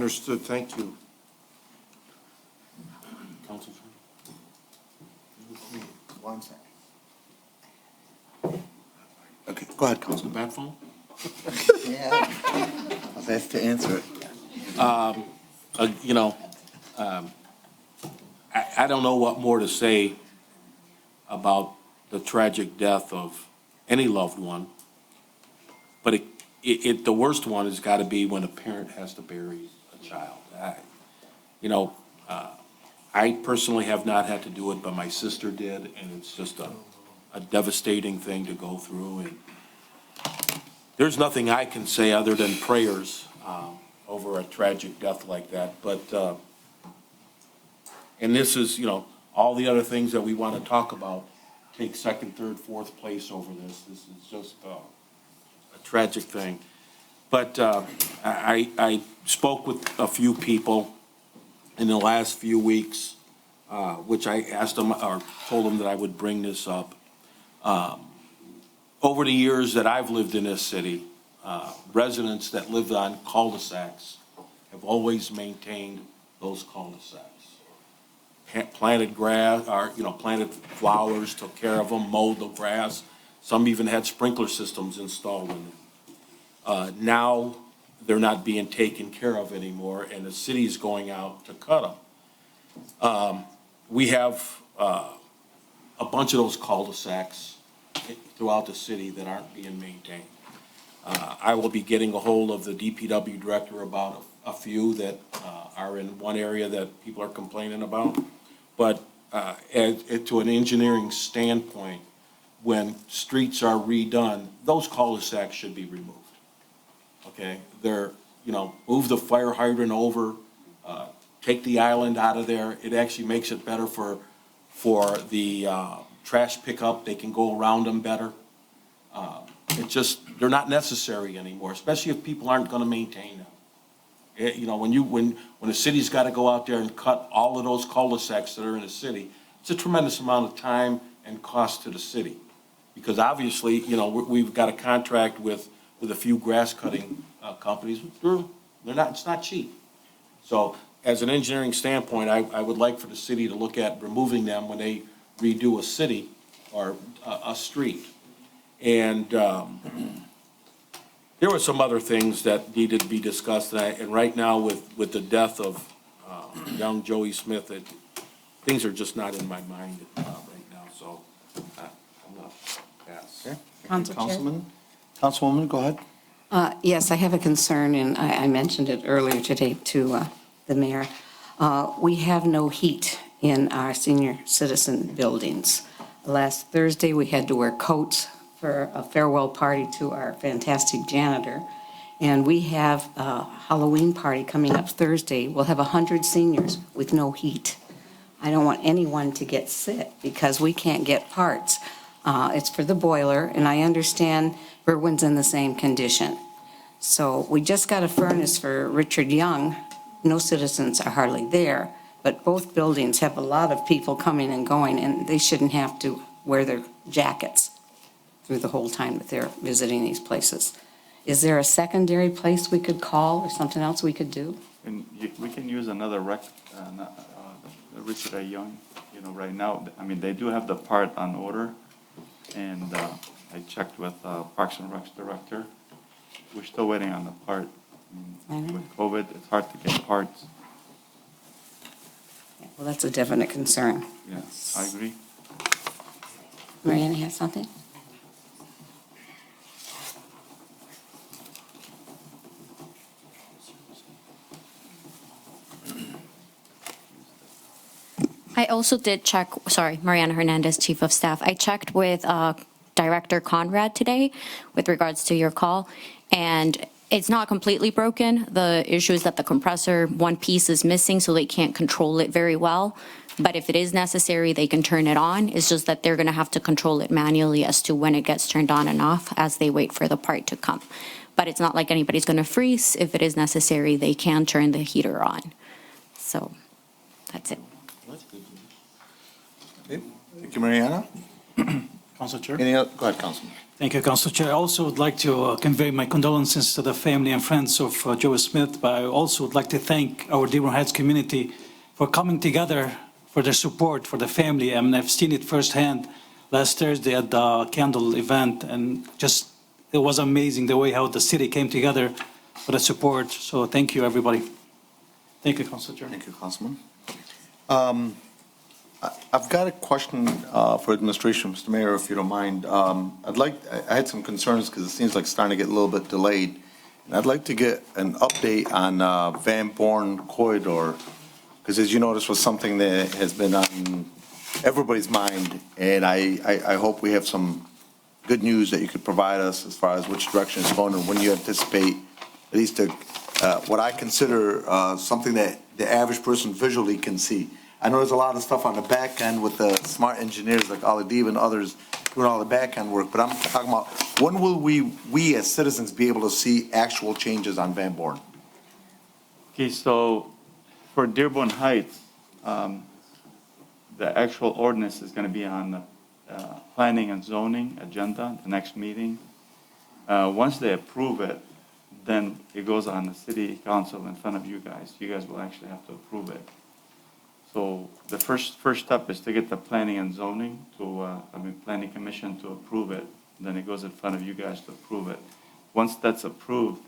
Understood, thank you. Council. One second. Okay, go ahead, Councilman. Bat phone? Yeah. I was asked to answer it. You know, I don't know what more to say about the tragic death of any loved one, but the worst one has got to be when a parent has to bury a child. I personally have not had to do it, but my sister did, and it's just a devastating thing to go through. And there's nothing I can say other than prayers over a tragic death like that. But, and this is, all the other things that we want to talk about take second, third, fourth place over this. This is just a tragic thing. But I spoke with a few people in the last few weeks, which I asked them or told them that I would bring this up. Over the years that I've lived in this city, residents that lived on cul-de-sacs have always maintained those cul-de-sacs. Planted grass, or, planted flowers, took care of them, mowed the grass. Some even had sprinkler systems installed in them. Now, they're not being taken care of anymore, and the city's going out to cut them. We have a bunch of those cul-de-sacs throughout the city that aren't being maintained. I will be getting a hold of the DPW director about a few that are in one area that people are complaining about. But to an engineering standpoint, when streets are redone, those cul-de-sacs should be removed. Okay, move the fire hydrant over, take the island out of there. It actually makes it better for the trash pickup. They can go around them better. They're not necessary anymore, especially if people aren't going to maintain them. When the city's got to go out there and cut all of those cul-de-sacs that are in the city, it's a tremendous amount of time and cost to the city. Because obviously, we've got a contract with a few grass cutting companies. It's not cheap. So as an engineering standpoint, I would like for the city to look at removing them when they redo a city or a street. And there were some other things that needed to be discussed. And right now with the death of young Joey Smith, things are just not in my mind right now. So I'm going to pass. Okay. Council Chair. Councilwoman, go ahead. Yes, I have a concern, and I mentioned it earlier today to the mayor. We have no heat in our senior citizen buildings. Last Thursday, we had to wear coats for a farewell party to our fantastic janitor. And we have a Halloween party coming up Thursday. We'll have 100 seniors with no heat. I don't want anyone to get sick because we can't get parts. It's for the boiler, and I understand Berwyn's in the same condition. So we just got a furnace for Richard Young. No citizens are hardly there, but both buildings have a lot of people coming and going, and they shouldn't have to wear their jackets through the whole time that they're visiting these places. Is there a secondary place we could call or something else we could do? And we can use another Richard A. Young, right now. I mean, they do have the part on order, and I checked with Parks and Recs director. We're still waiting on the part. With COVID, it's hard to get parts. Well, that's a definite concern. Yeah, I agree. Marianne has something? I also did check, sorry, Mariana Hernandez, Chief of Staff. I checked with Director Conrad today with regards to your call, and it's not completely broken. The issue is that the compressor, one piece is missing, so they can't control it very well. But if it is necessary, they can turn it on. It's just that they're going to have to control it manually as to when it gets turned on and off as they wait for the part to come. But it's not like anybody's going to freeze. If it is necessary, they can turn the heater on. So that's it. Thank you, Mariana. Council Chair. Go ahead, Councilman. Thank you, Council Chair. I also would like to convey my condolences to the family and friends of Joe Smith, but I also would like to thank our Dearborn Heights community for coming together for their support for the family. I mean, I've seen it firsthand last Thursday at the candle event, and just, it was amazing the way how the city came together for the support. So thank you, everybody. Thank you, Council Chair. Thank you, Councilman. I've got a question for administration, Mr. Mayor, if you don't mind. I had some concerns because it seems like it's starting to get a little bit delayed. And I'd like to get an update on Van Born corridor, because as you know, this was something that has been on everybody's mind. And I hope we have some good news that you could provide us as far as which direction it's going and when you anticipate at least what I consider something that the average person visually can see. I know there's a lot of stuff on the back end with the smart engineers like Aladeeb and others doing all the back end work, but I'm talking about when will we as citizens be able to see actual changes on Van Born? Okay, so for Dearborn Heights, the actual ordinance is going to be on the planning and zoning agenda, the next meeting. Once they approve it, then it goes on the city council in front of you guys. You guys will actually have to approve it. So the first step is to get the planning and zoning planning commission to approve it. Then it goes in front of you guys to approve it. Once that's approved,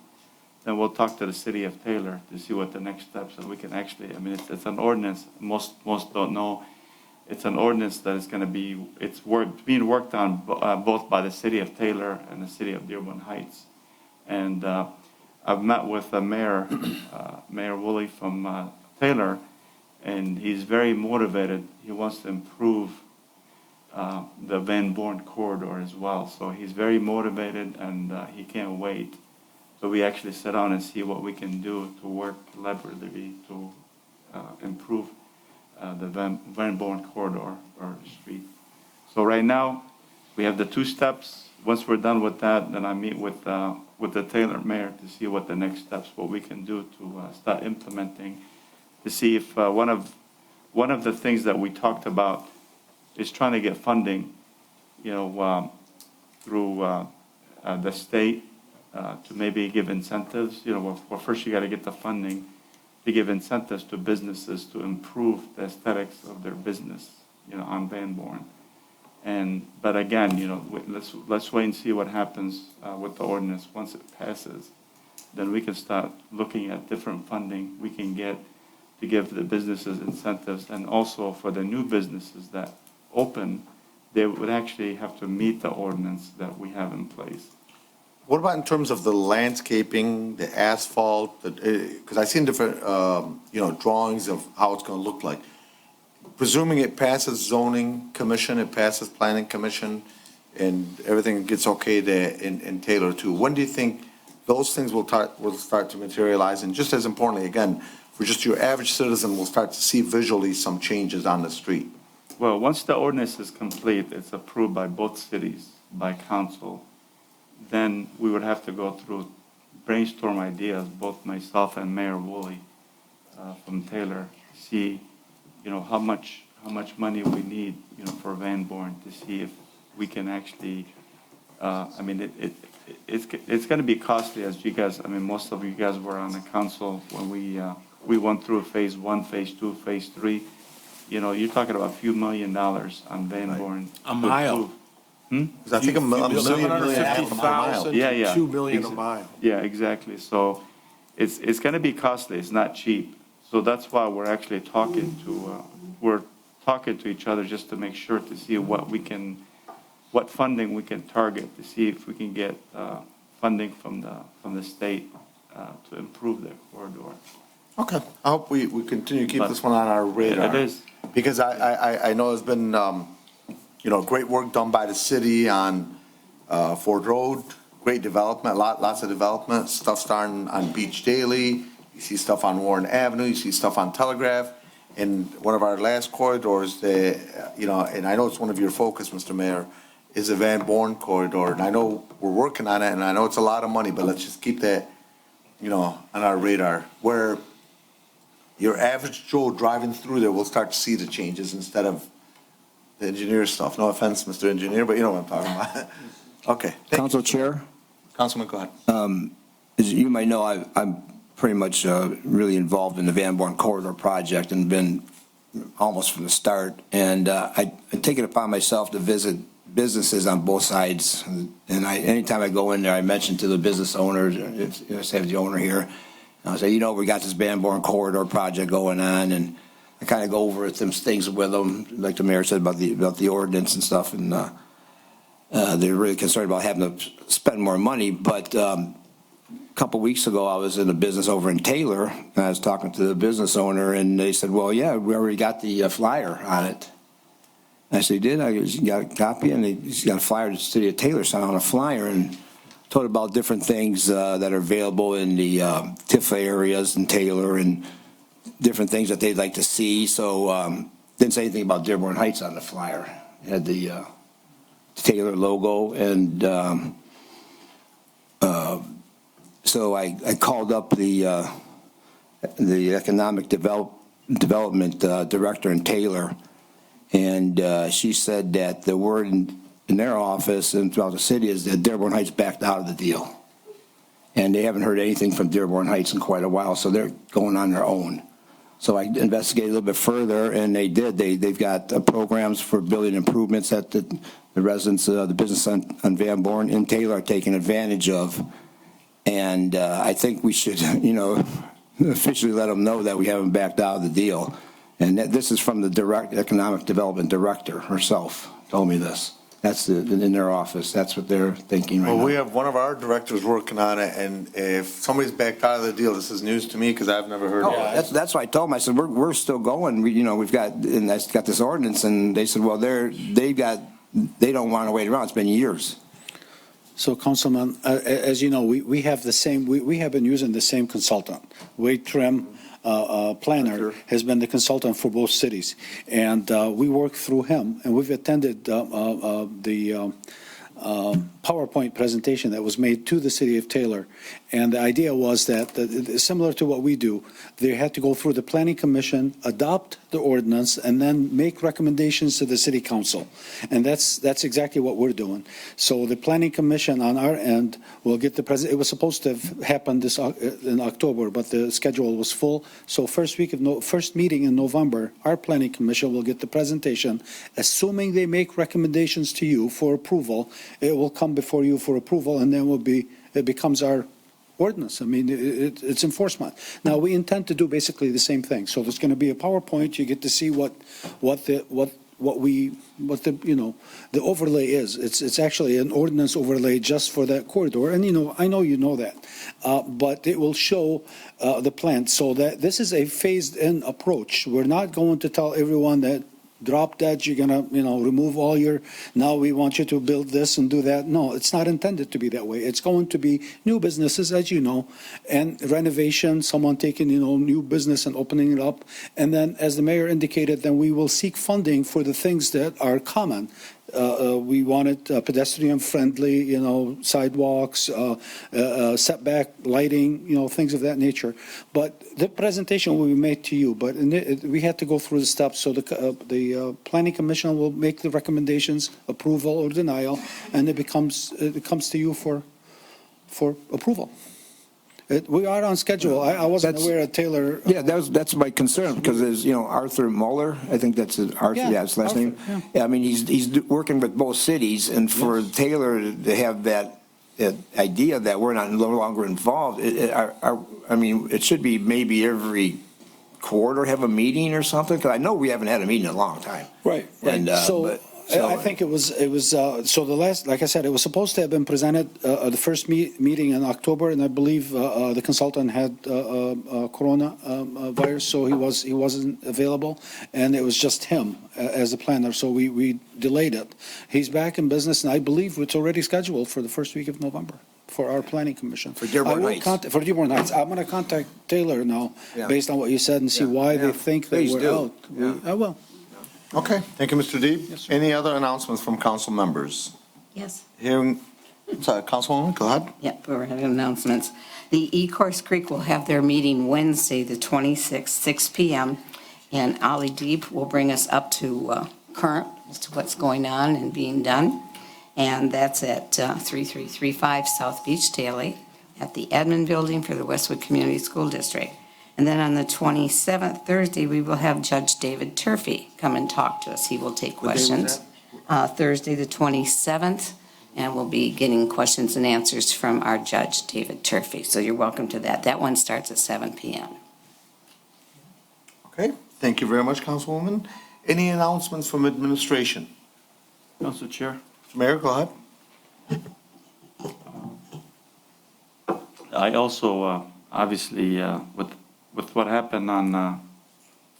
then we'll talk to the city of Taylor to see what the next steps are. We can actually, it's an ordinance. Most don't know. It's an ordinance that is going to be, being worked on both by the city of Taylor and the city of Dearborn Heights. And I've met with the mayor, Mayor Woolley from Taylor, and he's very motivated. He wants to improve the Van Born corridor as well. So he's very motivated, and he can't wait. So we actually sit down and see what we can do to work collaboratively to improve the Van Born corridor or street. So right now, we have the 2 steps. Once we're done with that, then I meet with the Taylor mayor to see what the next steps, what we can do to start implementing, to see if one of the things that we talked about is trying to get funding, through the state to maybe give incentives. Well, first you got to get the funding to give incentives to businesses to improve the aesthetics of their business, on Van Born. But again, let's wait and see what happens with the ordinance. Once it passes, then we can start looking at different funding we can get to give the businesses incentives, and also for the new businesses that open, they would actually have to meet the ordinance that we have in place. What about in terms of the landscaping, the asphalt? Because I've seen different, drawings of how it's going to look like. Presuming it passes zoning commission, it passes planning commission, and everything gets okay there in Taylor too. When do you think those things will start to materialize? And just as importantly, again, for just your average citizen, will start to see visually some changes on the street? Well, once the ordinance is complete, it's approved by both cities, by council, then we would have to go through brainstorm ideas, both myself and Mayor Woolley from Taylor, see, how much money we need, for Van Born, to see if we can actually, it's going to be costly, as you guys, most of you guys were on the council when we went through phase 1, phase 2, phase 3. You're talking about a few $1 million on Van Born. A mile. Because I think a million, $750,000 Yeah. to $2 million a mile. Yeah, exactly. So it's going to be costly. It's not cheap. So that's why we're actually talking to each other just to make sure to see what funding we can target, to see if we can get funding from the state to improve the corridor. Okay, I hope we continue to keep this one on our radar. It is. Because I know there's been, great work done by the city on Ford Road, great development, lots of development, stuff starting on Beach Daily. You see stuff on Warren Avenue, you see stuff on Telegraph. And one of our last corridors, and I know it's one of your focus, Mr. Mayor, is the Van Born corridor. And I know we're working on it, and I know it's a lot of money, but let's just keep that, on our radar, where your average Joe driving through there will start to see the changes instead of, the engineer stuff. No offense, Mr. Engineer, but you know what I'm talking about. Okay. Thank you. Council Chair, Councilman, go ahead. as you might know, I'm pretty much really involved in the Van Born Corridor project and been almost from the start. And I take it upon myself to visit businesses on both sides. And anytime I go in there, I mention to the business owners, if I have the owner here, I say, we got this Van Born Corridor project going on, and I kind of go over some things with them, like the mayor said about the ordinance and stuff, and they're really concerned about having to spend more money. But a couple weeks ago, I was in a business over in Taylor, and I was talking to the business owner, and they said, well, yeah, we already got the flyer on it. And I said, you did? I got a copy, and he's got a flyer to the city of Taylor, sent on a flyer, and told about different things that are available in the Tifa areas in Taylor and different things that they'd like to see. So didn't say anything about Dearborn Heights on the flyer. It had the Taylor logo, and so I called up the economic development director in Taylor, and she said that the word in their office and throughout the city is that Dearborn Heights backed out of the deal. And they haven't heard anything from Dearborn Heights in quite a while, so they're going on their own. So I investigated a little bit further, and they did. They've got programs for building improvements that the residents, the business on Van Born in Taylor are taking advantage of. And I think we should, officially let them know that we haven't backed out of the deal. And this is from the economic development director herself, told me this. That's in their office. That's what they're thinking right now. Well, we have one of our directors working on it, and if somebody's backed out of the deal, this is news to me because I've never heard of it. That's what I told them. I said, we're still going. We've got, and I got this ordinance, and they said, well, they don't want to wait around. It's been years. So, Councilman, as you know, we have the same, we have been using the same consultant. Wade Trim Planner has been the consultant for both cities. And we work through him, and we've attended the PowerPoint presentation that was made to the city of Taylor. And the idea was that, similar to what we do, they had to go through the planning commission, adopt the ordinance, and then make recommendations to the city council. And that's exactly what we're doing. So the planning commission on our end will get the it was supposed to have happened in October, but the schedule was full. So first meeting in November, our planning commission will get the presentation. Assuming they make recommendations to you for approval, it will come before you for approval, and then it becomes our ordinance. I mean, it's enforcement. Now, we intend to do basically the same thing. So there's going to be a PowerPoint. You get to see what the overlay is. It's actually an ordinance overlay just for that corridor. And I know you know that, but it will show the plan. So that this is a phased-in approach. We're not going to tell everyone that drop that, you're going to, remove all now we want you to build this and do that. No, it's not intended to be that way. It's going to be new businesses, as you know, and renovation, someone taking, new business and opening it up. And then, as the mayor indicated, then we will seek funding for the things that are common. We wanted pedestrian-friendly, sidewalks, setback lighting, things of that nature. But the presentation will be made to you, but we had to go through the steps. So the planning commission will make the recommendations, approval or denial, and it comes to you for approval. We are on schedule. I wasn't aware of Taylor. Yeah, that's my concern, because there's, Arthur Muller, I think that's Arthur, his last name. Yeah, I mean, he's working with both cities, and for Taylor to have that idea that we're no longer involved, I mean, it should be maybe every quarter have a meeting or something, because I know we haven't had a meeting in a long time. Right. And, I think it was so the last, like I said, it was supposed to have been presented the first meeting in October, and I believe the consultant had corona virus, so he wasn't available, and it was just him as a planner, so we delayed it. He's back in business, and I believe it's already scheduled for the first week of November for our planning commission. For Dearborn Heights. For Dearborn Heights. I'm going to contact Taylor now, based on what you said, and see why they think that we're out. I will. Okay, thank you, Mr. Deeb. Yes, any other announcements from council members? Yes. Hearing, Councilwoman, go ahead. Yep, we're having announcements. The Ecorse Creek will have their meeting Wednesday, the 26th, 6 p.m., and Ali Deeb will bring us up to current as to what's going on and being done. And that's at 3335 South Beach Daily at the admin building for the Westwood Community School District. And then on the 27th, Thursday, we will have Judge David Turfy come and talk to us. He will take What day was questions. Thursday, the 27th, and we'll be getting questions and answers from our Judge David Turfy. So you're welcome to that. That one starts at 7 p.m. Okay, thank you very much, Councilwoman. Any announcements from administration? Council Chair. Mayor, go ahead. I also, obviously, with what happened on,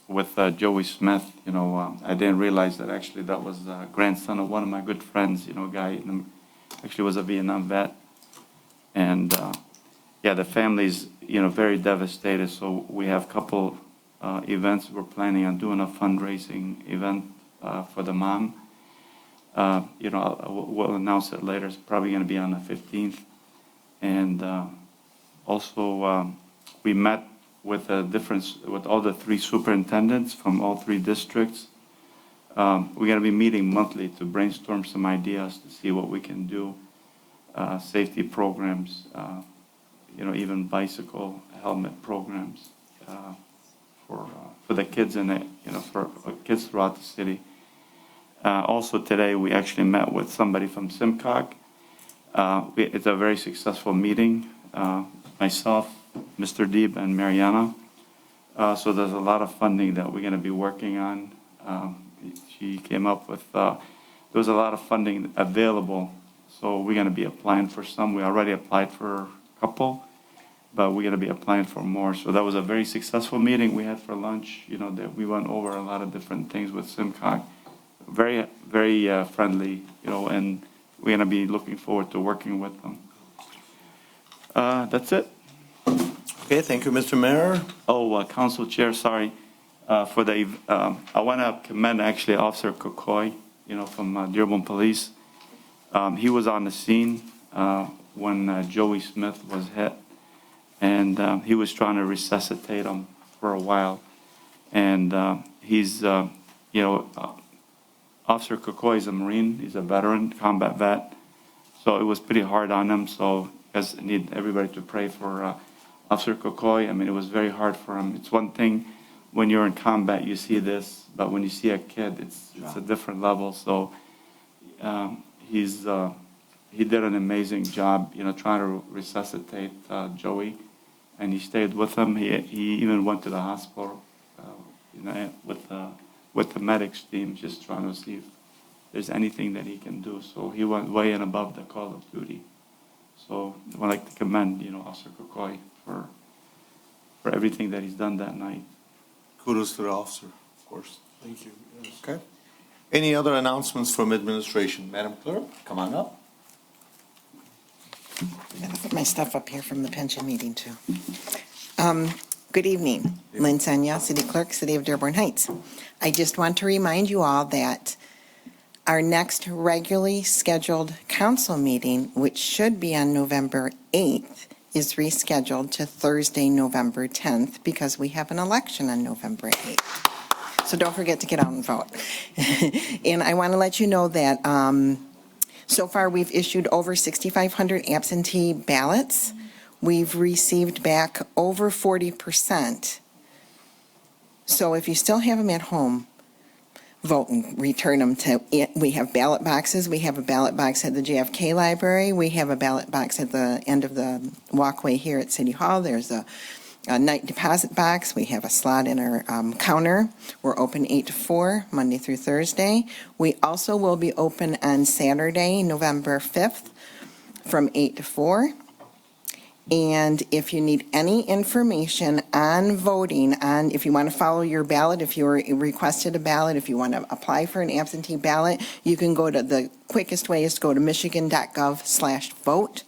with Joey Smith, I didn't realize that actually that was the grandson of one of my good friends, guy, actually was a Vietnam vet. And, yeah, the family's, very devastated, so we have a couple events. We're planning on doing a fundraising event for the mom. We'll announce it later. It's probably going to be on the 15th. And also, we met with with all the three superintendents from all three districts. We're going to be meeting monthly to brainstorm some ideas to see what we can do, safety programs, even bicycle helmet programs for the kids in it, for kids throughout the city. Also today, we actually met with somebody from SIMCOG. It's a very successful meeting. Myself, Mr. Deeb, and Mariana. So there's a lot of funding that we're going to be working on. She came up with, there was a lot of funding available. So we're going to be applying for some. We already applied for a couple, but we're going to be applying for more. So that was a very successful meeting we had for lunch. That we went over a lot of different things with SIMCOG. Very, very friendly, and we're going to be looking forward to working with them. That's it. Okay, thank you, Mr. Mayor. Oh, Council Chair, sorry. I want to commend actually Officer Kokoy, from Dearborn Police. He was on the scene when Joey Smith was hit, and he was trying to resuscitate him for a while. And he's, Officer Kokoy is a Marine. He's a veteran, combat vet. So it was pretty hard on him. So you guys need everybody to pray for Officer Kokoy. I mean, it was very hard for him. It's one thing when you're in combat, you see this, but when you see a kid, it's a different level. So he did an amazing job, trying to resuscitate Joey, and he stayed with him. He even went to the hospital, with the medics team, just trying to see if there's anything that he can do. So he went way and above the call of duty. So I would like to commend, Officer Kokoy for everything that he's done that night. Kudos to the officer, of course. Thank you. Yes. Okay. Any other announcements from administration? Madam Clerk, come on up. I'm going to put my stuff up here from the pension meeting, too. Good evening. Lynn Senya, City Clerk, City of Dearborn Heights. I just want to remind you all that our next regularly scheduled council meeting, which should be on November 8th, is rescheduled to Thursday, November 10th, because we have an election on November 8th. So don't forget to get out and vote. And I want to let you know that so far we've issued over 6,500 absentee ballots. We've received back over 40%. So if you still have them at home, vote and return them to it. We have ballot boxes. We have a ballot box at the JFK Library. We have a ballot box at the end of the walkway here at City Hall. There's a night deposit box. We have a slot in our counter. We're open 8 to 4, Monday through Thursday. We also will be open on Saturday, November 5th, from 8 to 4. And if you need any information on voting, if you want to follow your ballot, if you requested a ballot, if you want to apply for an absentee ballot, you can go to the quickest way is to go to michigan.gov/vote.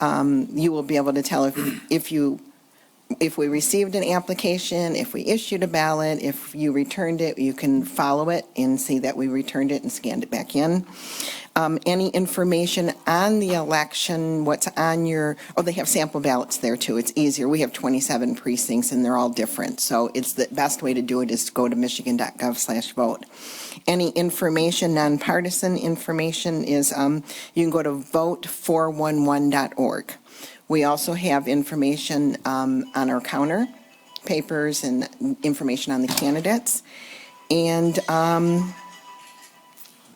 You will be able to tell if you if we received an application, if we issued a ballot, if you returned it, you can follow it and see that we returned it and scanned it back in. Any information on the election, what's on your, they have sample ballots there too. It's easier. We have 27 precincts and they're all different. So it's the best way to do it is to go to michigan.gov/vote. Any information, nonpartisan information is, you can go to vote411.org. We also have information on our counter, papers and information on the candidates. And,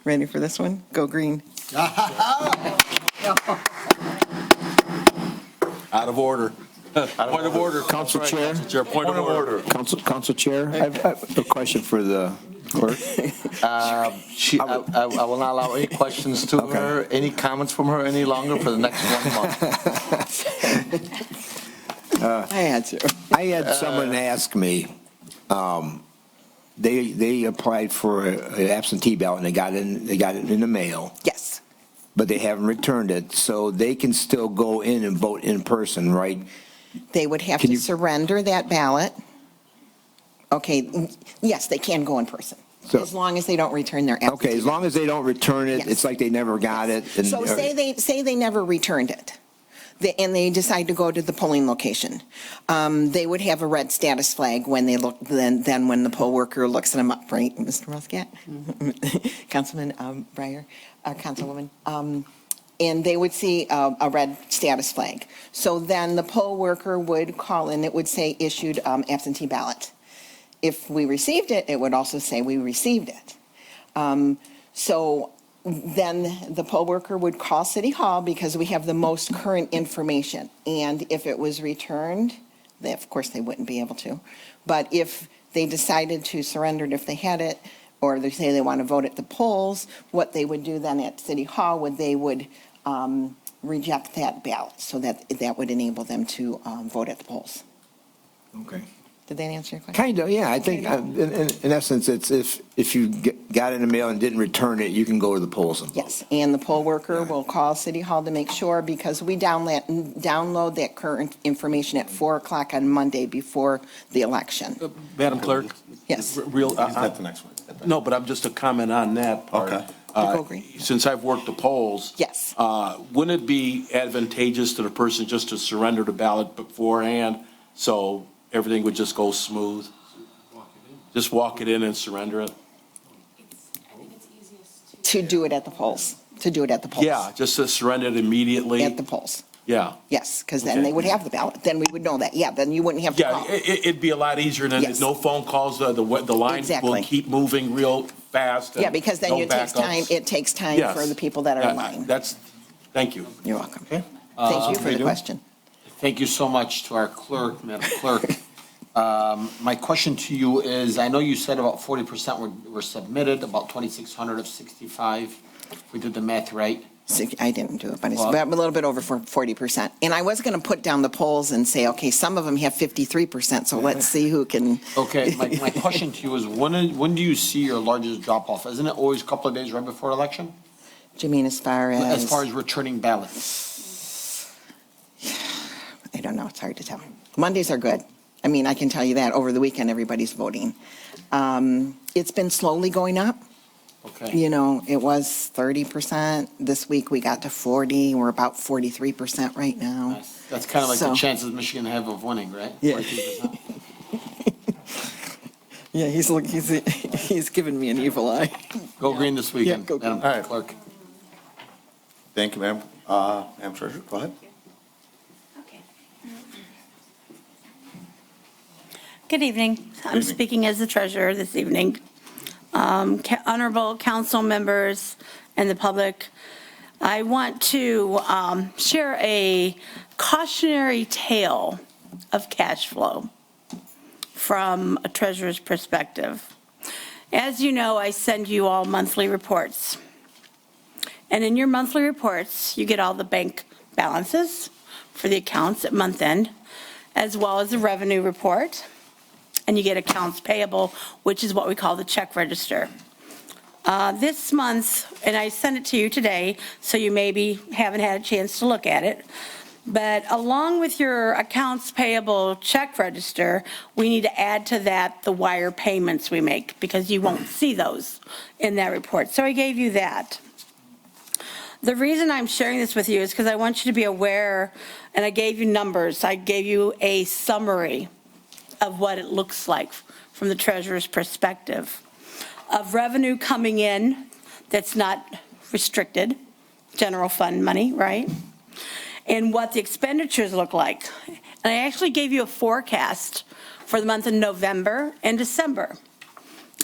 ready for this one? Go green. Out of order. Point of order. Council Chair. Point of order. Council Chair, I have a question for the clerk. I will not allow any questions to her, any comments from her any longer for the next 1 month. I had to. I had someone ask me, they applied for an absentee ballot and they got it in the mail, Yes. but they haven't returned it, so they can still go in and vote in person, right? They would have Can to you- surrender that ballot. Okay, yes, they can go in person, So- as long as they don't return their absentee. Okay, as long as they don't return it, Yes. it's like they never got it. and- So say they never returned it, and they decide to go to the polling location. They would have a red status flag when they look, then when the poll worker looks them up, right, Mr. Muscat? Councilman Breyer, Councilwoman. And they would see a red status flag. So then the poll worker would call in, it would say issued absentee ballot. If we received it, it would also say we received it. So then the poll worker would call City Hall because we have the most current information. And if it was returned, of course, they wouldn't be able to. But if they decided to surrender it if they had it, or they say they want to vote at the polls, what they would do then at City Hall they would reject that ballot, so that would enable them to vote at the polls. Okay. Did that answer your question? Kind of, yeah. I think, in essence, it's if you got it in the mail and didn't return it, you can go to the polls. And vote. Yes, and the poll worker will call City Hall to make sure, because we download that current information at 4 o'clock on Monday before the election. Madam Clerk? Yes. Real, Is that the next one? no, but I'm just a comment on that part. Okay. Go green. Since I've worked the polls. Yes. Wouldn't it be advantageous to the person just to surrender the ballot beforehand, so everything would just go smooth? Just walk it in and surrender it? To do it at the polls, Yeah, just to surrender it immediately? At the polls, Yeah. yes, because then Okay. they would have the ballot, then we would know that, yeah, then you wouldn't have to Yeah, call. it'd be a lot easier than, Yes. no phone calls, the line Exactly. will keep moving real fast. and Yeah, because then no it takes time, backups. Yes. for the people that are in line. Thank you. You're welcome. Okay. Thank you for the question. Thank you so much to our clerk, Madam Clerk. My question to you is, I know you said about 40% were submitted, about 2,600 of 65, if we did the math right. I didn't do it, but it's Well- a little bit over 40%. And I was going to put down the polls and say, okay, some of them have 53%, so let's see who can. Okay, my question to you is, when do you see your largest drop-off? Isn't it always a couple of days right before election? Do you mean as far as? As far as returning ballots? I don't know, it's hard to tell. Mondays are good. I mean, I can tell you that. Over the weekend, everybody's voting. It's been slowly going up. Okay. You know, it was 30%. This week, we got to 40. We're about 43% right now. That's kind of like the So- chances Michigan have of winning, right? Yeah. 43%. Yeah, he's giving me an evil eye. Go green this weekend, Yeah, go green. Madam All right. Clerk. Thank you, ma'am. Madam Treasurer, go ahead. Good evening. I'm evening. speaking as the treasurer this evening. Honorable council members and the public, I want to share a cautionary tale of cash flow from a treasurer's perspective. As you know, I send you all monthly reports. And in your monthly reports, you get all the bank balances for the accounts at month end, as well as the revenue report. And you get accounts payable, which is what we call the check register. This month, and I sent it to you today, so you maybe haven't had a chance to look at it. But along with your accounts payable check register, we need to add to that the wire payments we make, because you won't see those in that report. So I gave you that. The reason I'm sharing this with you is because I want you to be aware, and I gave you numbers. I gave you a summary of what it looks like from the treasurer's perspective of revenue coming in that's not restricted, general fund money, right? And what the expenditures look like. And I actually gave you a forecast for the month of November and December.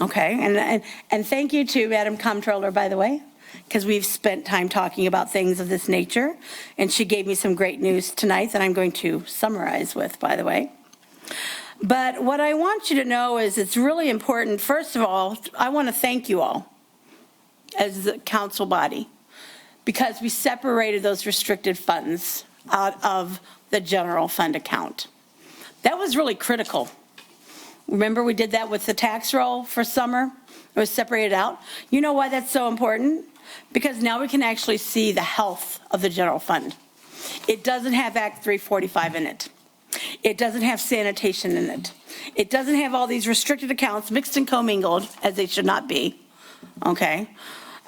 Okay, and thank you to Madam Comptroller, by the way, because we've spent time talking about things of this nature, and she gave me some great news tonight that I'm going to summarize with, by the way. But what I want you to know is it's really important. First of all, I want to thank you all as the council body, because we separated those restricted funds out of the general fund account. That was really critical. Remember, we did that with the tax roll for summer? It was separated out. You know why that's so important? Because now we can actually see the health of the general fund. It doesn't have Act 345 in it. It doesn't have sanitation in it. It doesn't have all these restricted accounts mixed and commingled, as they should not be, okay?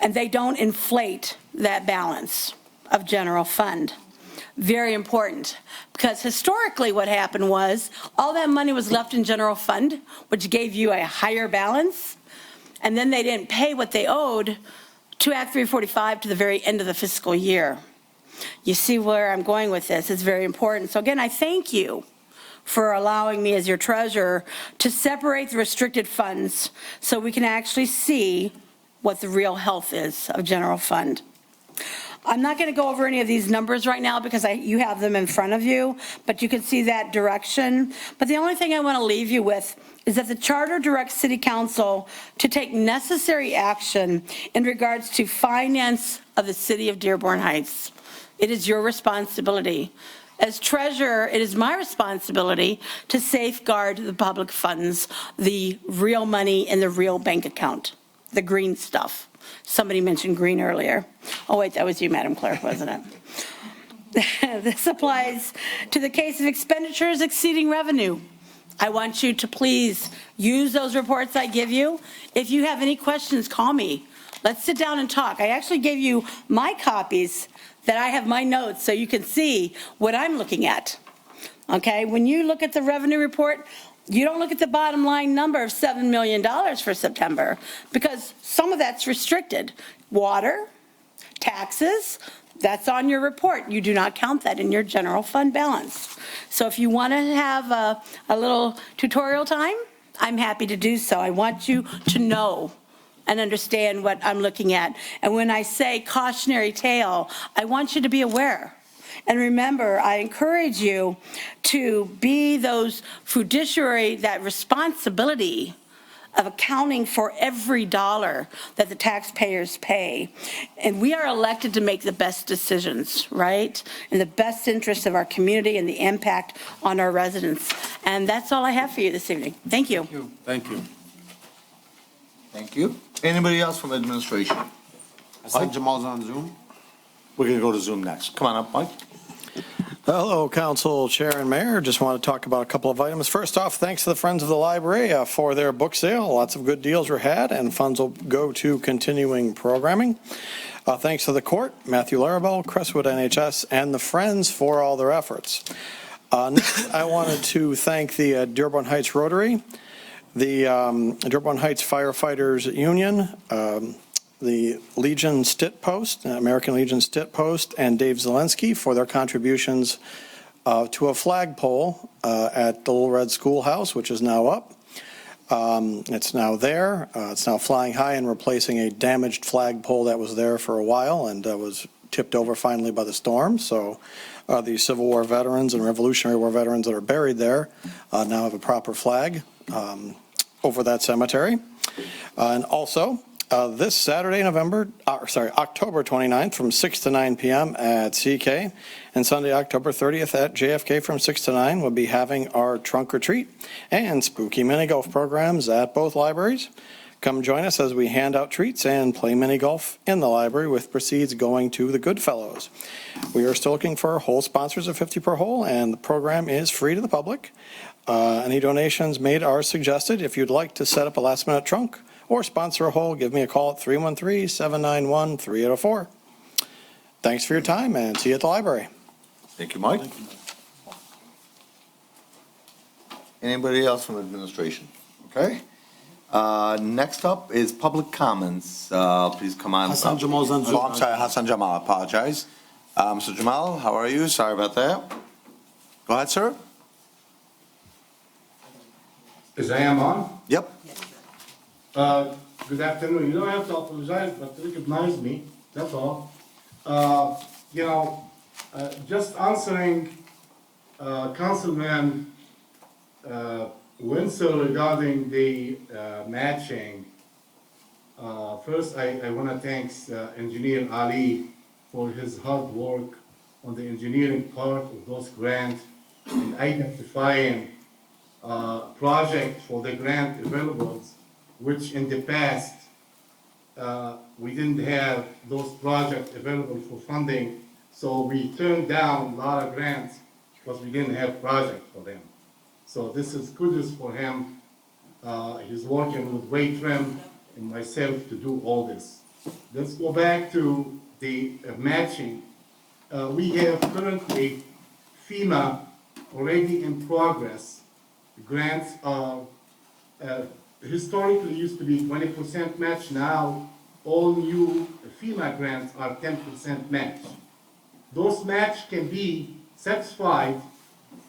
And they don't inflate that balance of general fund. Very important, because historically what happened was all that money was left in general fund, which gave you a higher balance, and then they didn't pay what they owed to Act 345 to the very end of the fiscal year. You see where I'm going with this. It's very important. So again, I thank you for allowing me as your treasurer to separate the restricted funds so we can actually see what the real health is of general fund. I'm not going to go over any of these numbers right now because you have them in front of you, but you can see that direction. But the only thing I want to leave you with is that the charter directs City Council to take necessary action in regards to finance of the City of Dearborn Heights. It is your responsibility. As treasurer, it is my responsibility to safeguard the public funds, the real money in the real bank account, the green stuff. Somebody mentioned green earlier. Oh, wait, that was you, Madam Clerk, wasn't it? This applies to the case of expenditures exceeding revenue. I want you to please use those reports I give you. If you have any questions, call me. Let's sit down and talk. I actually gave you my copies that I have my notes so you can see what I'm looking at. Okay, when you look at the revenue report, you don't look at the bottom line number of $7 million for September because some of that's restricted. Water, taxes, that's on your report. You do not count that in your general fund balance. So if you want to have a little tutorial time, I'm happy to do so. I want you to know and understand what I'm looking at. And when I say cautionary tale, I want you to be aware. And remember, I encourage you to be those fiduciary, that responsibility of accounting for every dollar that the taxpayers pay. And we are elected to make the best decisions, right? In the best interest of our community and the impact on our residents. And that's all I have for you this evening. Thank you. Thank you. Thank you. Anybody else from administration? I think Jamal's on Zoom. We're going to go to Zoom next. Come on up, Mike. Hello, Council Chair and Mayor. Just want to talk about a couple of items. First off, thanks to the Friends of the Library for their book sale. Lots of good deals were had, and funds will go to continuing programming. Thanks to the court, Matthew Larrabell, Crestwood NHS, and the Friends for all their efforts. Next, I wanted to thank the Dearborn Heights Rotary, the Dearborn Heights Firefighters Union, the Legion Stitt Post, American Legion Stitt Post, and Dave Zelensky for their contributions to a flagpole at the Little Red Schoolhouse, which is now up. It's now there. It's now flying high and replacing a damaged flagpole that was there for a while and was tipped over finally by the storm. So the Civil War veterans and Revolutionary War veterans that are buried there now have a proper flag over that cemetery. And also, this Saturday, October 29th from 6 to 9 p.m. at CK, and Sunday, October 30th at JFK from 6 to 9, we'll be having our trunk or treat and spooky mini golf programs at both libraries. Come join us as we hand out treats and play mini golf in the library with proceeds going to the Goodfellows. We are still looking for hole sponsors of 50 per hole, and the program is free to the public. Any donations made are suggested. If you'd like to set up a last-minute trunk or sponsor a hole, give me a call at 313-791-3804. Thanks for your time, and see you at the library. Thank you, Mike. Anybody else from administration? Okay. Next up is public comments. Please come on. Hassan Jamal's on Zoom. Oh, I'm sorry, Hassan Jamal, I apologize. Mr. Jamal, how are you? Sorry about that. Go ahead, sir. Is I am on? Yep. Good afternoon. You don't have to apologize, but recognize me, that's all. Just answering Councilman Winsor regarding the matching. First, I want to thank Engineer Ali for his hard work on the engineering part of those grants and identifying project for the grant availables, which in the past we didn't have those projects available for funding, so we turned down a lot of grants because we didn't have projects for them. So this is kudos for him. He's working with Wade Trim and myself to do all this. Let's go back to the matching. We have currently FEMA already in progress. Grants are historically used to be 20% match. Now all new FEMA grants are 10% match. Those match can be satisfied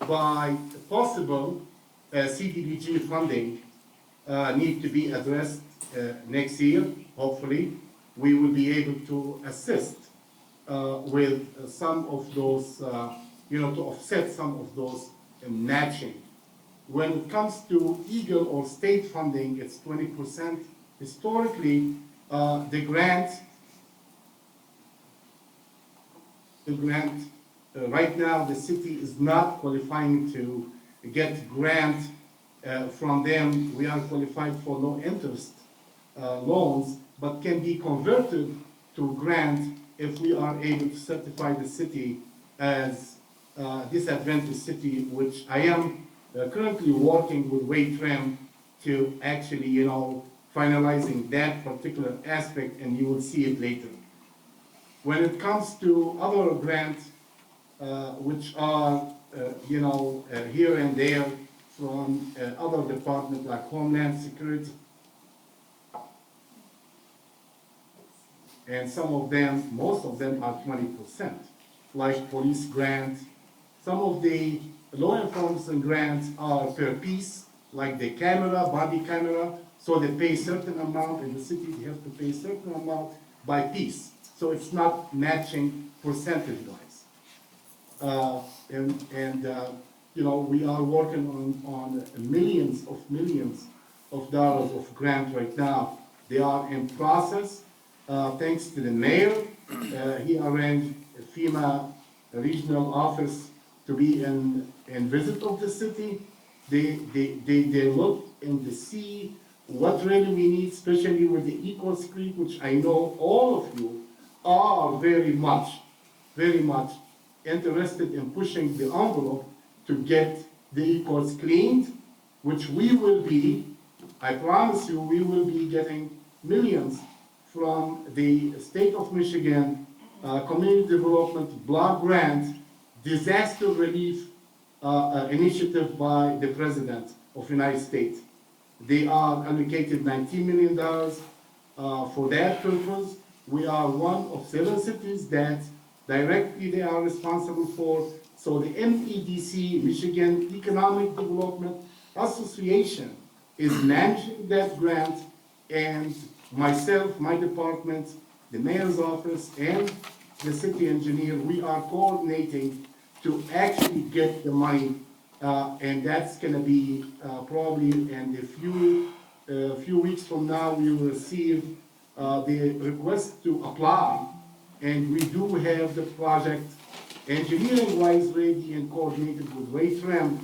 by possible CDBG funding need to be addressed next year. Hopefully, we will be able to assist with some of those, to offset some of those matching. When it comes to Eagle or state funding, it's 20%. Historically, the grant, right now, the city is not qualifying to get grant from them. We are qualified for low interest loans, but can be converted to grant if we are able to certify the city as disadvantaged city, which I am currently working with Wade Trim to actually, finalizing that particular aspect, and you will see it later. When it comes to other grants, which are, here and there from other departments like Homeland Security, and some of them, most of them are 20%, like police grants. Some of the law enforcement grants are per piece, like the camera, body camera, so they pay a certain amount, in the city they have to pay a certain amount by piece. So it's not matching percentage-wise. We are working on millions of dollars of grant right now. They are in process. Thanks to the mayor, he arranged a FEMA regional office to be in visit of the city. They look and they see what really we need, especially with the Eco Creek, which I know all of you are very much interested in pushing the envelope to get the equals cleaned, which we will be, I promise you, we will be getting millions from the state of Michigan Community Development Block Grant Disaster Relief Initiative by the President of the United States. They are allocated $19 million for that purpose. We are one of 7 cities that directly they are responsible for. So the MEDC, Michigan Economic Development Association, is managing that grant, and myself, my department, the mayor's office, and the city engineer, we are coordinating to actually get the money, and that's going to be probably in a few weeks from now. We will receive the request to apply, and we do have the project engineering-wise ready and coordinated with Wade Trim.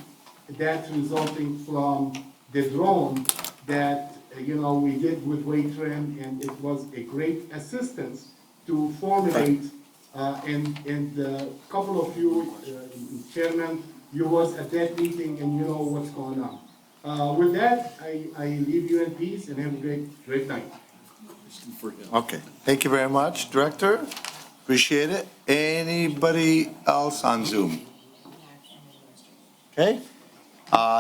That's resulting from the drone that we did with Waitrim, and it was a great assistance to formulate, and a couple of you, Chairman, you was at that meeting and you know what's going on. With that, I leave you in peace and have a great night. Okay, thank you very much, Director. Appreciate it. Anybody else on Zoom? Okay.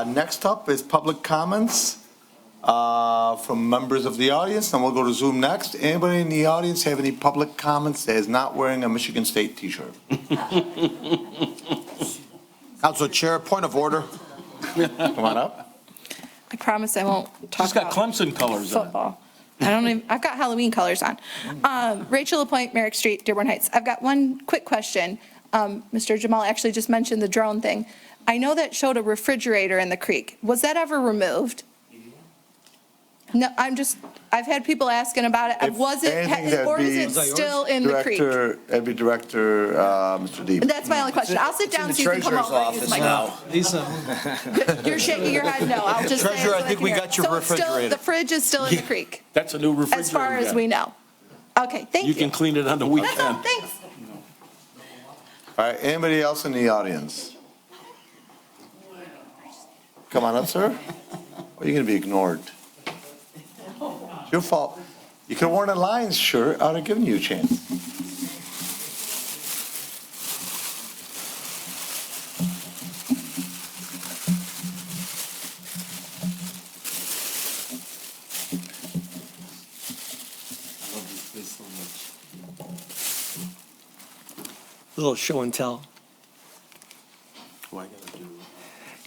Next up is public comments from members of the audience, and we'll go to Zoom next. Anybody in the audience have any public comments that is not wearing a Michigan State t-shirt? Council Chair, point of order. Come on up. I promise I won't talk She's got about Clemson colors on. football. I've got Halloween colors on. Rachel LaPointe, Merrick Street, Dearborn Heights. I've got one quick question. Mr. Jamal actually just mentioned the drone thing. I know that showed a refrigerator in the creek. Was that ever removed? No, I've had people asking about it. Was it, or is it still in the creek? That'd be Director, Mr. Deeb. That's my only question. I'll sit down so you can come over and use my. You're shaking your head no. I'll just say it so Treasurer, I think we can got hear. your So it's still- refrigerator. The fridge is still in the creek, That's a new refrigerator. as far as we know. Okay, thank you. You can clean it on the That's all, weekend. thanks. All right, anybody else in the audience? Come on up, sir. Or are you going to be ignored? It's your fault. You could have worn a Lions shirt. I would have given you a chance. Little show and tell.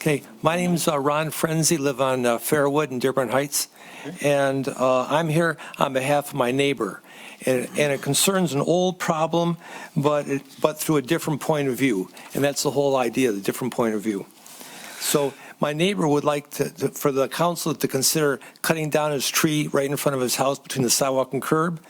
Okay, my name's Ron Frenzy, live on Fairwood in Dearborn Heights, and I'm here on behalf of my neighbor, and it concerns an old problem, but through a different point of view, and that's the whole idea, the different point of view. So my neighbor would like for the council to consider cutting down his tree right in front of his house between the sidewalk and curb.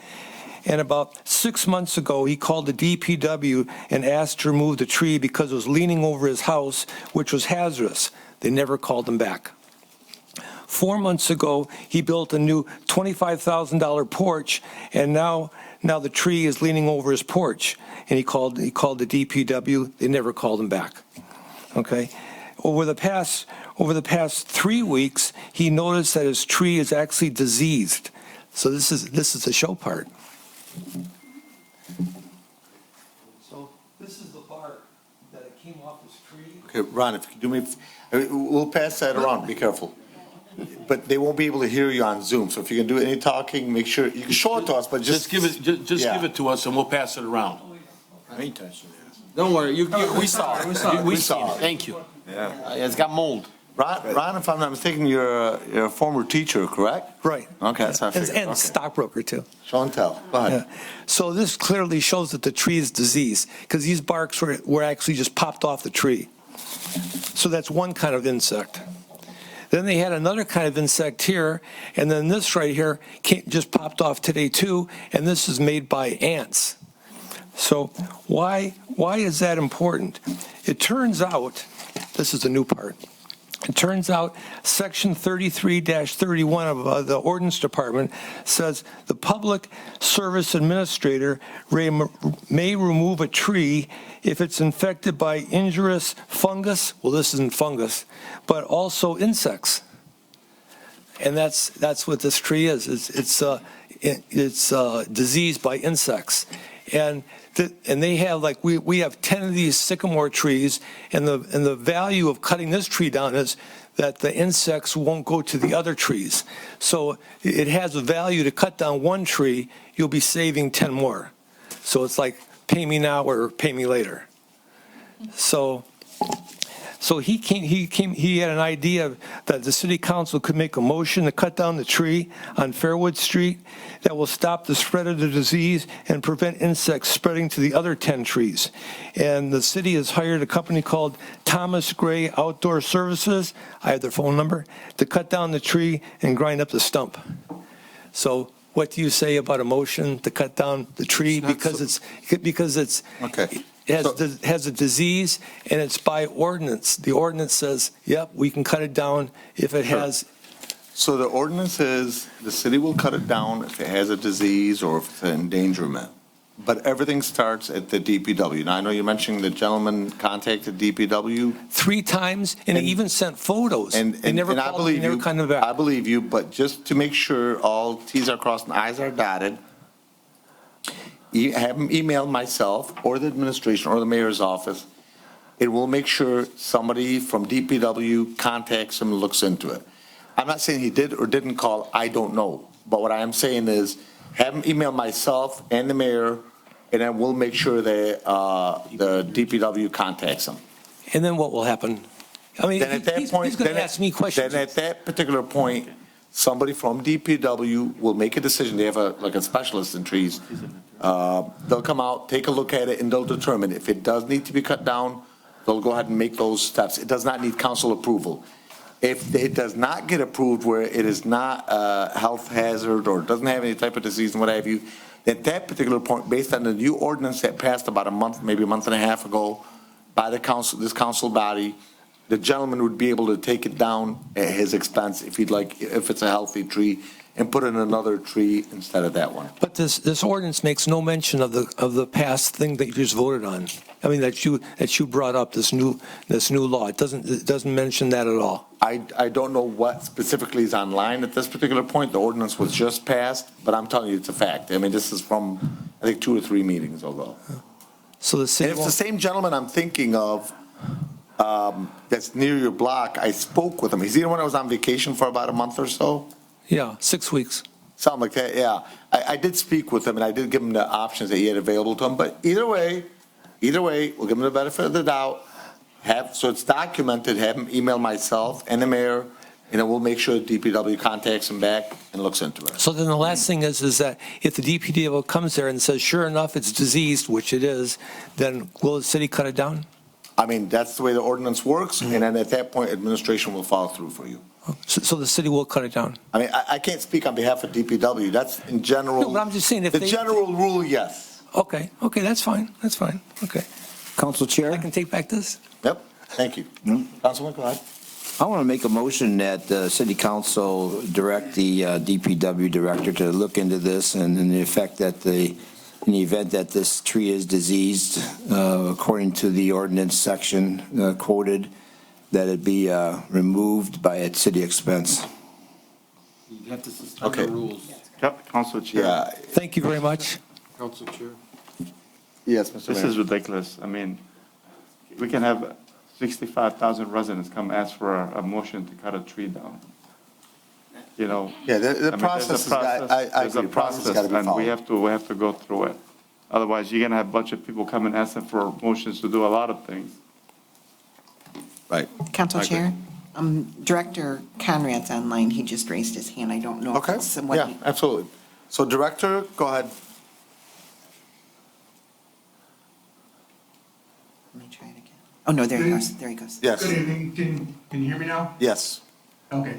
And about 6 months ago, he called the DPW and asked to remove the tree because it was leaning over his house, which was hazardous. They never called him back. 4 months ago, he built a new $25,000 porch, and now the tree is leaning over his porch. And he called the DPW. They never called him back. Okay. Over the past 3 weeks, he noticed that his tree is actually diseased. So this is the show part. So this is the bark that it came off his tree. Okay, Ron, if you could do me, we'll pass that around. Be careful. But they won't be able to hear you on Zoom. So if you can do any talking, make sure you can show it to us, but just give it. Just yeah. give it to us, and we'll pass it around. I ain't touching it. Don't worry, we saw it. We saw it. Thank you. Yeah. It's got mold. Ron, if I'm not mistaken, you're a former teacher, correct? Right. Okay, that's what I figured. And Okay. stockbroker too. Show and tell. Go ahead. Yeah. So this clearly shows that the tree is diseased because these barks were actually just popped off the tree. So that's one kind of insect. Then they had another kind of insect here, and then this right here just popped off today too, and this is made by ants. So why is that important? It turns out, this is the new part. It turns out Section 33-31 of the Ordinance Department says the Public Service Administrator may remove a tree if it's infected by injurious fungus, well, this isn't fungus, but also insects. And that's what this tree is. It's diseased by insects. And they have we have 10 of these sycamore trees, and the value of cutting this tree down is that the insects won't go to the other trees. So it has a value to cut down one tree, you'll be saving 10 more. So it's like pay me now or pay me later. So he had an idea that the city council could make a motion to cut down the tree on Fairwood Street that will stop the spread of the disease and prevent insects spreading to the other 10 trees. And the city has hired a company called Thomas Gray Outdoor Services, I have their phone number, to cut down the tree and grind up the stump. So what do you say about a motion to cut down the tree because it's Okay. It has a disease, and it's by ordinance. The ordinance says, yep, we can cut it down if it has. So the ordinance is, the city will cut it down if it has a disease or if it's an endangerment. But everything starts at the DPW. Now, I know you're mentioning the gentleman contacted DPW. 3 times, and he even sent photos. They never And I called, they believe never you. contacted back. I believe you, but just to make sure all Ts are crossed and Is are dotted, have them email myself or the administration or the mayor's office. It will make sure somebody from DPW contacts him and looks into it. I'm not saying he did or didn't call, I don't know. But what I am saying is, have him email myself and the mayor, and then we'll make sure that the DPW contacts him. And then what will happen? I mean, Then at that point, he's going to ask me questions. Then at that particular point, somebody from DPW will make a decision. They have like a specialist in trees. They'll come out, take a look at it, and they'll determine if it does need to be cut down, they'll go ahead and make those steps. It does not need council approval. If it does not get approved where it is not a health hazard or doesn't have any type of disease and what have you, at that particular point, based on the new ordinance that passed about a month, maybe a month and a half ago by the council, this council body, the gentleman would be able to take it down at his expense if he'd like, if it's a healthy tree, and put in another tree instead of that one. But this ordinance makes no mention of the past thing that you just voted on. I mean, that you brought up, this new law. It doesn't mention that at all. I don't know what specifically is online at this particular point. The ordinance was just passed, but I'm telling you, it's a fact. I mean, this is from, I think, 2 or 3 meetings ago. So the city. And it's the same gentleman I'm thinking of that's near your block. I spoke with him. He's the one that was on vacation for about a month or so. Yeah, 6 weeks. Something like that, yeah. I did speak with him, and I did give him the options that he had available to him. But either way, we'll give him the benefit of the doubt. So it's documented, have him email myself and the mayor, and then we'll make sure the DPW contacts him back and looks into it. So then the last thing is that if the DPW comes there and says, sure enough, it's diseased, which it is, then will the city cut it down? I mean, that's the way the ordinance works, and then at that point, administration will follow through for you. So the city will cut it down? I mean, I can't speak on behalf of DPW. That's in general. No, but I'm just saying if the general rule, yes. Okay, that's fine, okay. Council Chair? I can take back this? Yep, thank you. Councilman, go ahead. I want to make a motion that the city council direct the DPW director to look into this and in the effect that in the event that this tree is diseased, according to the ordinance section quoted, that it be removed by its city expense. You have to suspend the rules. Council Chair. Yeah. Thank you very much. Council Chair. Yes, Mr. This Mayor. is ridiculous. I mean, we can have 65,000 residents come ask for a motion to cut a tree down. You know. Yeah, the I mean, there's a process is, I There's agree, a the process has process, got to be and followed. we have to go through it. Otherwise, you're gonna have a bunch of people come and asking for motions to do a lot of things. Right. Council I agree. Chair, Director Conrad's online. He just raised his hand. I don't know. if Okay, it's someone yeah, he- absolutely. So Director, go ahead. Let me try it again. Oh, no, there he goes. There he goes. Yes. Good evening. Can you hear me now? Yes. Okay.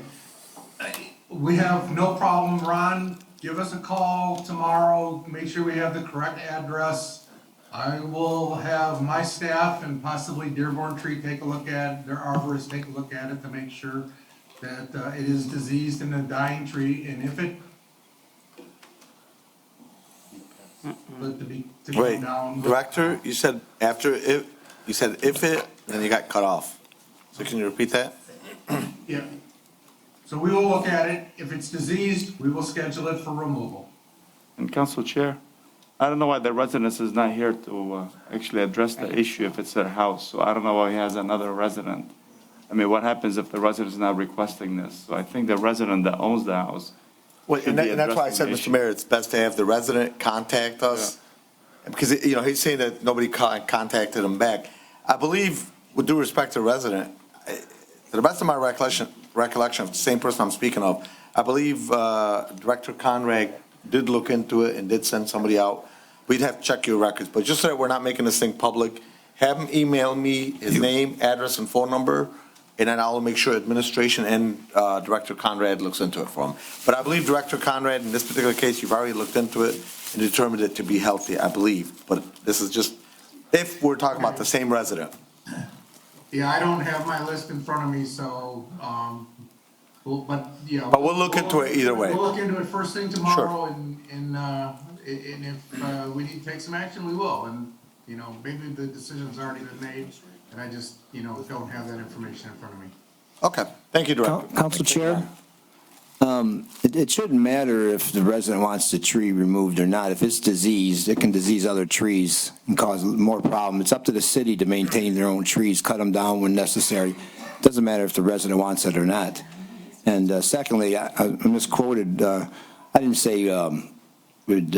We have no problem, Ron. Give us a call tomorrow. Make sure we have the correct address. I will have my staff and possibly Dearborn Tree take a look at, their arborists take a look at it to make sure that it is diseased and a dying tree. And if it, to go Wait, down. Director, you said after it, you said if it, then you got cut off. So can you repeat that? Yeah. So we will look at it. If it's diseased, we will schedule it for removal. And Council Chair, I don't know why the resident is not here to actually address the issue if it's their house. So I don't know why he has another resident. I mean, what happens if the resident is not requesting this? So I think the resident that owns the house. Well, should and be that's why I said, addressing the Mr. issue. Mayor, it's best to have the resident contact us. Because, he's saying that nobody contacted him back. I believe, with due respect to the resident, to the best of my recollection of the same person I'm speaking of, I believe Director Conrad did look into it and did send somebody out. We'd have to check your records, but just so that we're not making this thing public, have him email me his name, address, and phone number, and then I'll make sure administration and Director Conrad looks into it for him. But I believe Director Conrad, in this particular case, you've already looked into it and determined it to be healthy, I believe. But this is just, if we're talking about the same resident. Yeah, I don't have my list in front of me, so, Cool, but, you know. But we'll look into it either way. We'll look into it first thing tomorrow, and if we need to take some action, we will. And, you know, maybe the decision's already been made, and I just, you know, don't have that information in front of me. Okay, thank you, Director. Council Chair? It shouldn't matter if the resident wants the tree removed or not. If it's diseased, it can disease other trees and cause more problem. It's up to the city to maintain their own trees, cut them down when necessary. It doesn't matter if the resident wants it or not. And secondly, I misquoted. I didn't say we'd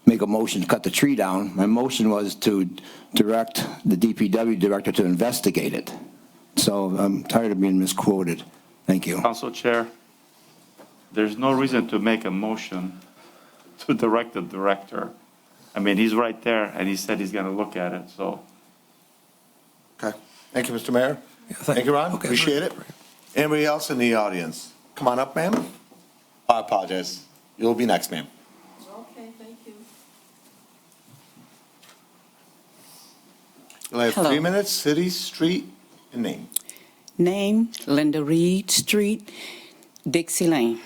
make a motion to cut the tree down. My motion was to direct the DPW director to investigate it. So I'm tired of being misquoted. Thank you. Council Chair, there's no reason to make a motion to direct the director. I mean, he's right there, and he said he's going to look at it, so. Okay, thank you, Mr. Mayor. Thank you, Ron, appreciate it. Anybody else in the audience? Come on up, ma'am. I apologize. You'll be next, ma'am. Okay, thank you. You'll have Hello. 3 minutes, city, street, and name. Name, Linda Reed Street, Dixie Lane.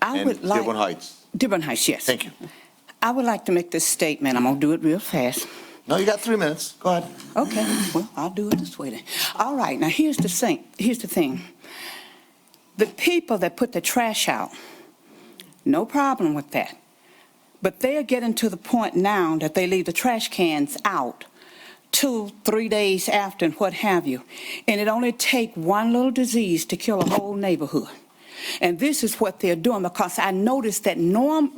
And Dearborn Heights. Dearborn Heights, yes. Thank you. I would like to make this statement. I'm going to do it real fast. No, you got 3 minutes. Go ahead. Okay, well, I'll do it this way then. All right, now here's the thing. The people that put the trash out, no problem with that. But they are getting to the point now that they leave the trash cans out 2-3 days after and what have you. And it only take one little disease to kill a whole neighborhood. And this is what they're doing, because I noticed that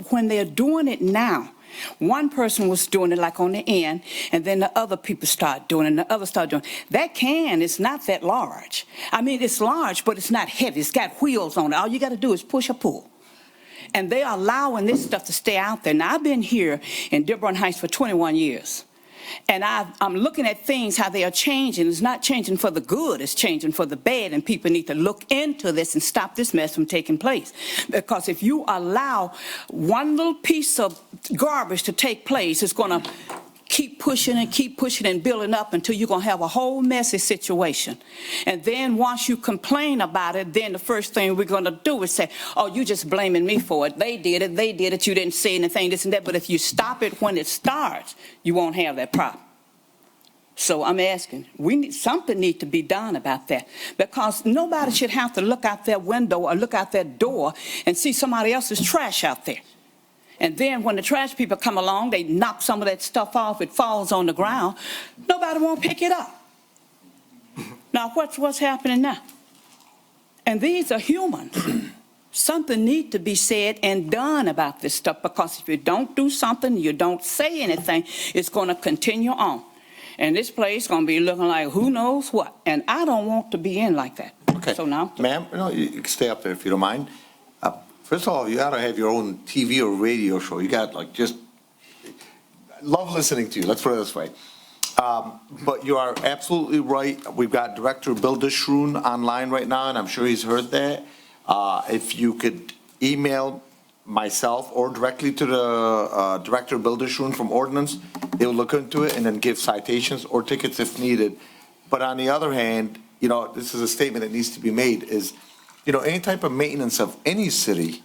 when they're doing it now, one person was doing it like on the end, and then the other people start doing it, and the other start doing it. That can is not that large. I mean, it's large, but it's not heavy. It's got wheels on it. All you got to do is push or pull. And they are allowing this stuff to stay out there. Now, I've been here in Dearborn Heights for 21 years. And I'm looking at things, how they are changing. It's not changing for the good, it's changing for the bad. And people need to look into this and stop this mess from taking place. Because if you allow one little piece of garbage to take place, it's going to keep pushing and building up until you're going to have a whole messy situation. And then once you complain about it, then the first thing we're going to do is say, oh, you're just blaming me for it. They did it, you didn't say anything, this and that. But if you stop it when it starts, you won't have that problem. So I'm asking, something needs to be done about that, because nobody should have to look out their window or look out their door and see somebody else's trash out there. And then when the trash people come along, they knock some of that stuff off, it falls on the ground. Nobody won't pick it up. Now, what's happening now? And these are humans. Something needs to be said and done about this stuff, because if you don't do something, you don't say anything, it's going to continue on. And this place is going to be looking like who knows what. And I don't want to be in like that. Okay. So now, Ma'am, you can stay up there if you don't mind. First of all, you ought to have your own TV or radio show. You got love listening to you. Let's put it this way. But you are absolutely right. We've got Director Bill Dishroon online right now, and I'm sure he's heard that. If you could email myself or directly to the Director Bill Dishroon from Ordinance, they will look into it and then give citations or tickets if needed. But on the other hand, this is a statement that needs to be made is, any type of maintenance of any city,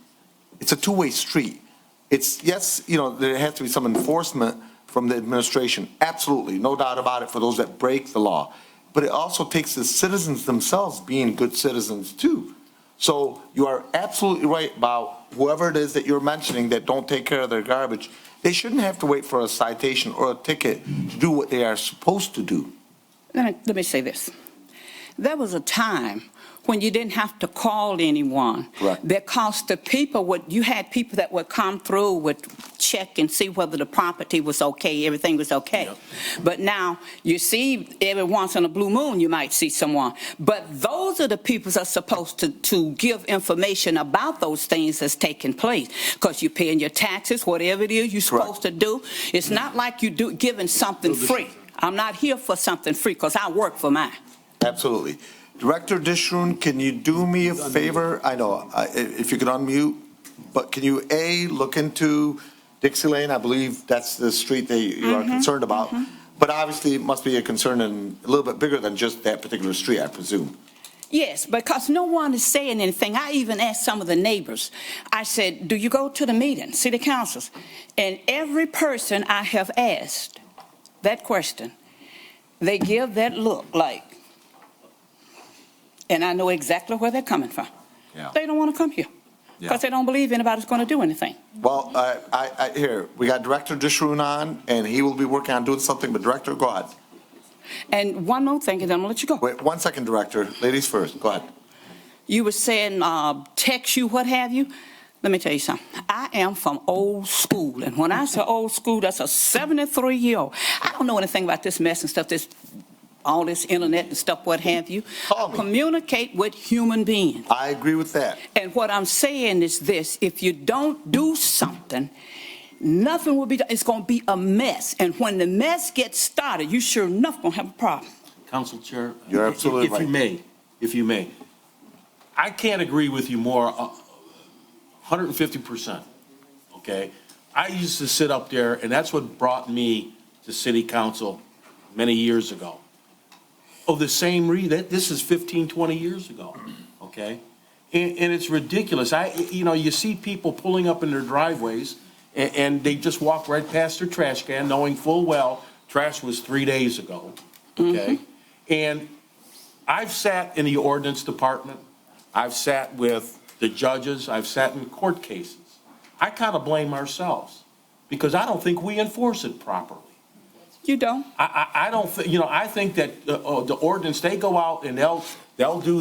it's a two-way street. It's, yes, there has to be some enforcement from the administration. Absolutely, no doubt about it for those that break the law. But it also takes the citizens themselves being good citizens too. So you are absolutely right about whoever it is that you're mentioning that don't take care of their garbage. They shouldn't have to wait for a citation or a ticket to do what they are supposed to do. let me say this. There was a time when you didn't have to call anyone. Correct. Because the people you had people that would come through, would check and see whether the property was okay, everything was okay. Yep. But now you see every once in a blue moon you might see someone. But those are the people that are supposed to give information about those things that's taking place. Because you're paying your taxes, whatever it is you're supposed to do. It's not like you giving something free. I'm not here for something free because I work for mine. Absolutely. Director Dishroon, can you do me a favor? I know, if you could unmute, but can you, look into Dixie Lane? I believe that's the street that you are concerned about. But obviously, it must be a concern and a little bit bigger than just that particular street, I presume. Yes, because no one is saying anything. I even asked some of the neighbors. I said, do you go to the meeting, city councils? And every person I have asked that question, they give that look like, and I know exactly where they're coming from. Yeah. They don't want to come here because they don't believe anybody's going to do anything. Well, here, we got Director Disharoon on, and he will be working on doing something, but Director, go ahead. And one more thing, and then I'm going to let you go. Wait, 1 second, Director. Ladies first, go ahead. You were saying text you, what have you. Let me tell you something. I am from old school, and when I say old school, that's a 73-year-old. I don't know anything about this mess and stuff, all this internet and stuff, what have you. Communicate with human beings. I agree with that. And what I'm saying is this, if you don't do something, nothing will be done. It's going to be a mess. And when the mess gets started, you sure enough going to have a problem. Council Chair. You're absolutely right. If you may. I can't agree with you more, 150%, okay? I used to sit up there, and that's what brought me to city council many years ago. Oh, the same reason, this is 15, 20 years ago, okay? And it's ridiculous. You see people pulling up in their driveways, and they just walk right past their trash can, knowing full well trash was 3 days ago, okay? And I've sat in the ordinance department, I've sat with the judges, I've sat in court cases. I kind of blame ourselves, because I don't think we enforce it properly. You don't? I don't think, I think that the ordinance, they go out and they'll do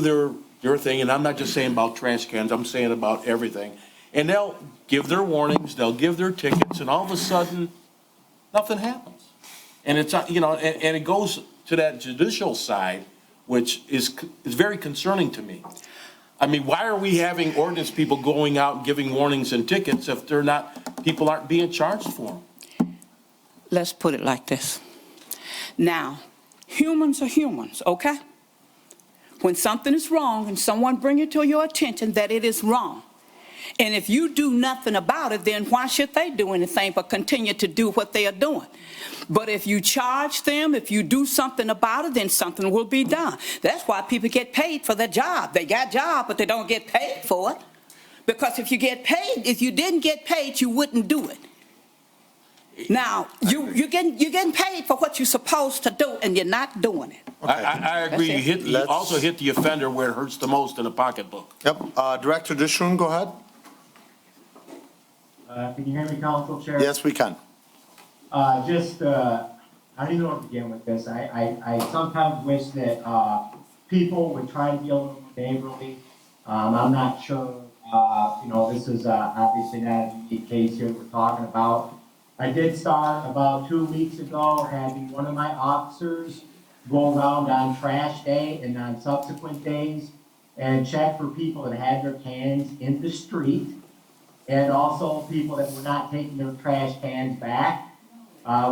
their thing, and I'm not just saying about trash cans, I'm saying about everything. And they'll give their warnings, they'll give their tickets, and all of a sudden, nothing happens. And it's, and it goes to that judicial side, which is very concerning to me. I mean, why are we having ordinance people going out and giving warnings and tickets if people aren't being charged for them? Let's put it like this. Now, humans are humans, okay? When something is wrong and someone bring it to your attention that it is wrong, and if you do nothing about it, then why should they do anything but continue to do what they are doing? But if you charge them, if you do something about it, then something will be done. That's why people get paid for their job. They got a job, but they don't get paid for it. Because if you get paid, if you didn't get paid, you wouldn't do it. Now, you're getting paid for what you're supposed to do, and you're not doing it. I agree. You also hit the offender where it hurts the most in the pocketbook. Yep. Director Disharoon, go ahead. Can you hear me, Council Chair? Yes, we can. I don't even know where to begin with this. I sometimes wish that people would try to be a little more neighborly. I'm not sure, this is obviously not a unique case here we're talking about. I did start about 2 weeks ago having one of my officers go around on trash day and on subsequent days and check for people that had their cans in the street, and also people that were not taking their trash cans back.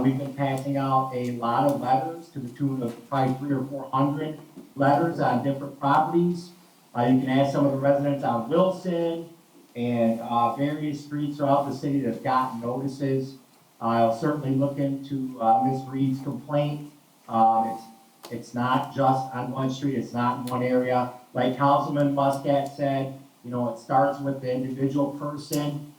We've been passing out a lot of letters to the tune of probably 300 or 400 letters on different properties. You can ask some of the residents on Wilson and various streets throughout the city that have gotten notices. I'll certainly look into Ms. Reed's complaint. It's not just on one street, it's not in one area. Like Councilman Muscat said, it starts with the individual person,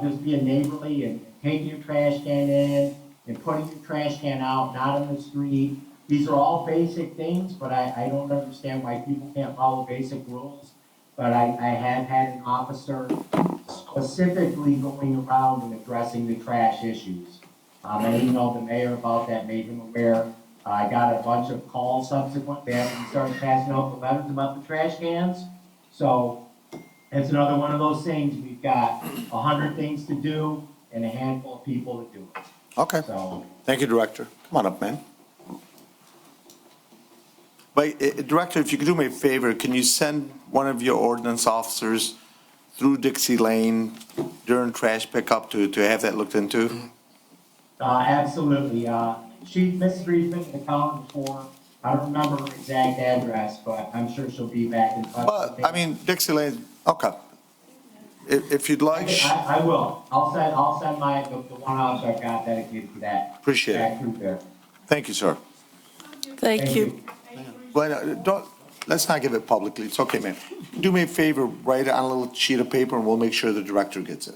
just being neighborly and taking your trash can in and putting your trash can out, not on the street. These are all basic things, but I don't understand why people can't follow basic rules. But I have had an officer specifically going around and addressing the trash issues. I emailed the mayor about that, made him aware. I got a bunch of calls subsequently after we started passing out the letters about the trash cans. So it's another one of those things. We've got 100 things to do and a handful of people to do it. Okay. Thank you, Director. Come on up, man. But, Director, if you could do me a favor, can you send one of your ordinance officers through Dixie Lane during trash pickup to have that looked into? Absolutely. Mrs. Reed's been in the county before. I don't remember her exact address, but I'm sure she'll be back in touch. Well, I mean, Dixie Lane, okay. If you'd like. I will. I'll send the one officer I've got dedicated to that. Appreciate it. Group there. Thank you, sir. Thank you. Well, Let's not give it publicly. It's okay, ma'am. Do me a favor, write it on a little sheet of paper, and we'll make sure the director gets it.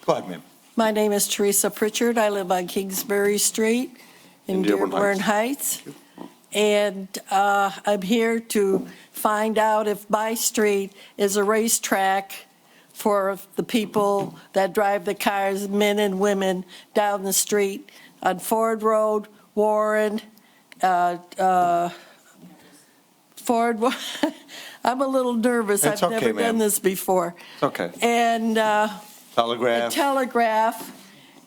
Go ahead, ma'am. My name is Teresa Pritchard. I live on Kingsbury Street in Dearborn Heights. And I'm here to find out if my street is a racetrack for the people that drive the cars, men and women, down the street on Ford Road, Warren, Ford. I'm a little nervous. It's I've okay, never done ma'am. this before. It's okay. And Telegraph. Telegraph,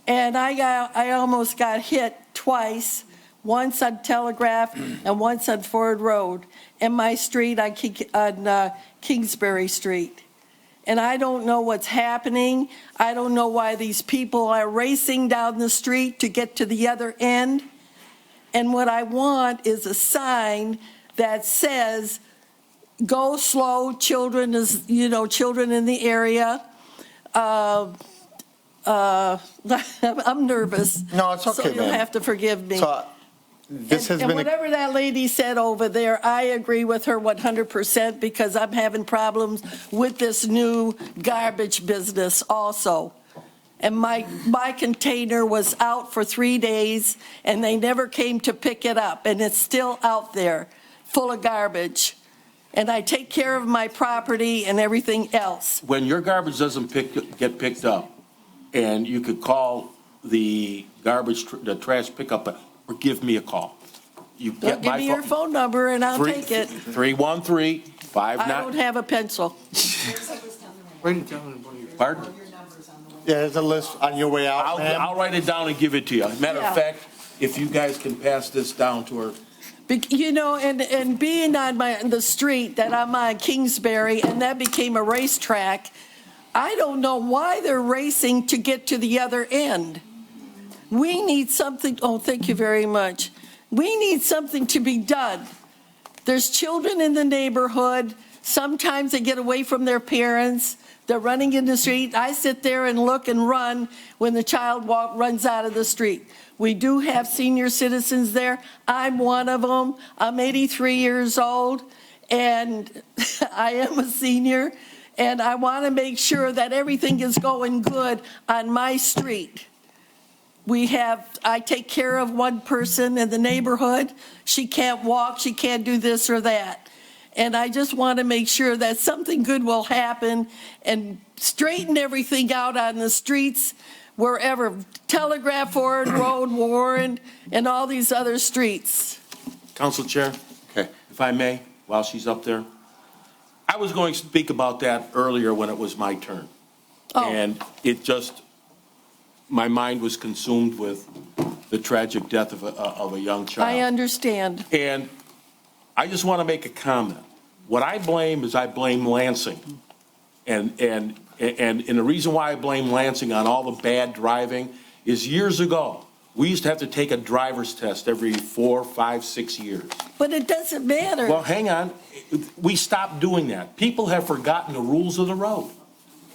and I almost got hit twice, once on Telegraph and once on Ford Road, in my street on Kingsbury Street. And I don't know what's happening. I don't know why these people are racing down the street to get to the other end. And what I want is a sign that says, go slow, children children in the area. I'm nervous. No, it's okay, So you'll ma'am. have to forgive me. So, this has And been, whatever that lady said over there, I agree with her 100% because I'm having problems with this new garbage business also. And my container was out for 3 days and they never came to pick it up, and it's still out there full of garbage. And I take care of my property and everything else. When your garbage doesn't get picked up, and you could call the the trash pickup, or give me a call. You get Give my me your phone number and I'll take it. 313-59. I don't have a pencil. Pardon? yeah, there's a list on your way out, ma'am. I'll write it down and give it to you. Matter Yeah. of fact, if you guys can pass this down to her. And being on the street that I'm on, Kingsbury, and that became a racetrack, I don't know why they're racing to get to the other end. We need something, oh, thank you very much. We need something to be done. There's children in the neighborhood. Sometimes they get away from their parents. They're running in the street. I sit there and look and run when the child runs out of the street. We do have senior citizens there. I'm one of them. I'm 83 years old, and I am a senior, and I want to make sure that everything is going good on my street. I take care of one person in the neighborhood. She can't walk, she can't do this or that. And I just want to make sure that something good will happen and straighten everything out on the streets wherever, Telegraph, Ford Road, Warren, and all these other streets. Council Chair, if I may, while she's up there. I was going to speak about that earlier when it was my turn. Oh. And my mind was consumed with the tragic death of a young child. I understand. And I just want to make a comment. What I blame is I blame Lansing. And the reason why I blame Lansing on all the bad driving is years ago, we used to have to take a driver's test every 4, 5, 6 years. But it doesn't matter. Well, hang on. We stopped doing that. People have forgotten the rules of the road.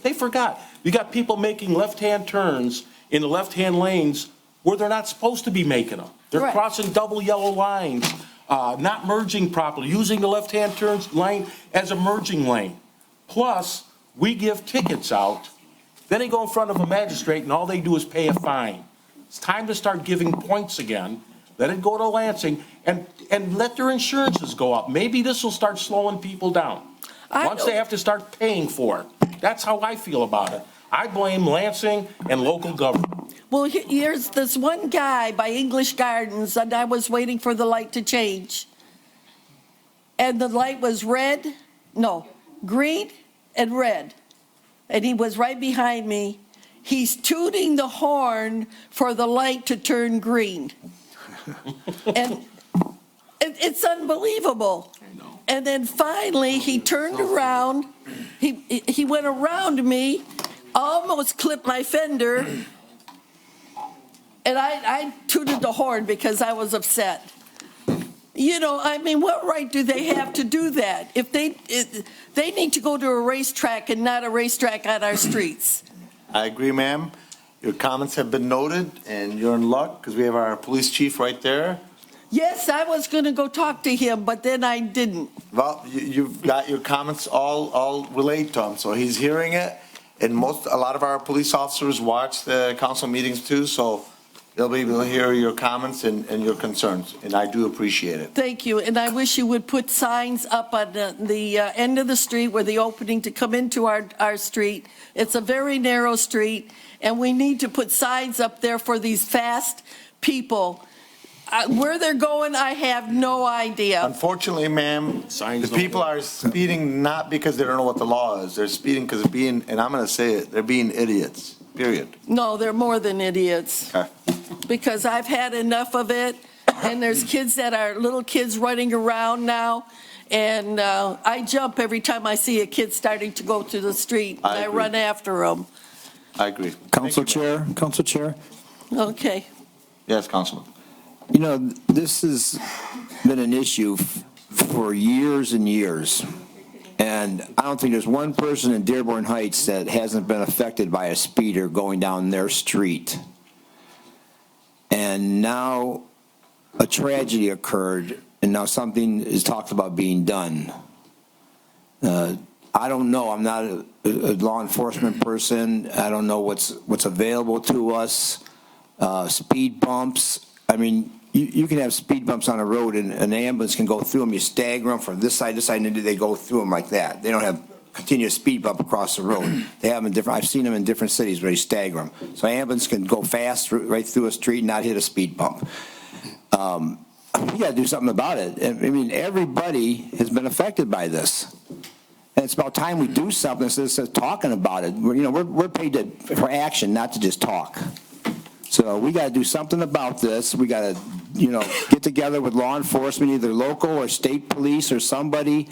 They forgot. You got people making left-hand turns in the left-hand lanes where they're not supposed to be making them. They're Right. crossing double yellow lines, not merging properly, using the left-hand turn lane as a merging lane. Plus, we give tickets out. Then they go in front of a magistrate and all they do is pay a fine. It's time to start giving points again. Let it go to Lansing and let their insurances go up. Maybe this will start slowing people down. Once they have to start paying for it. That's how I feel about it. I blame Lansing and local government. Well, here's this one guy by English Gardens, and I was waiting for the light to change. And the light was green and red. And he was right behind me. He's tooting the horn for the light to turn green. And it's unbelievable. And then finally, he turned around. He went around me, almost clipped my fender, and I tooted the horn because I was upset. What right do they have to do that? If they need to go to a racetrack and not a racetrack on our streets. I agree, ma'am. Your comments have been noted, and you're in luck because we have our police chief right there. Yes, I was going to go talk to him, but then I didn't. Well, you've got your comments all relayed to him, so he's hearing it. And a lot of our police officers watch the council meetings too, so they'll be able to hear your comments and your concerns, and I do appreciate it. Thank you, and I wish you would put signs up on the end of the street where the opening to come into our street. It's a very narrow street, and we need to put signs up there for these fast people. Where they're going, I have no idea. Unfortunately, ma'am, the people are speeding not because they don't know what the law is. They're speeding because they're being, and I'm going to say it, they're being idiots, period. No, they're more than idiots. Okay. Because I've had enough of it, and there's kids that are little kids running around now, and I jump every time I see a kid starting to go to the street. I agree. run after them. I agree. Council Chair. Okay. Yes, Councilman. You know, this has been an issue for years and years. And I don't think there's one person in Dearborn Heights that hasn't been affected by a speeder going down their street. And now a tragedy occurred, and now something is talked about being done. I don't know. I'm not a law enforcement person. I don't know what's available to us. Speed bumps. I mean, you can have speed bumps on a road, and an ambulance can go through them. You stagger them from this side to this side, and they go through them like that. They don't have continuous speed bump across the road. They have them in different. I've seen them in different cities where they stagger them. So an ambulance can go fast right through a street and not hit a speed bump. We got to do something about it. I mean, everybody has been affected by this. And it's about time we do something instead of talking about it. We're paid for action, not to just talk. So we got to do something about this. We got to, get together with law enforcement, either local or state police or somebody,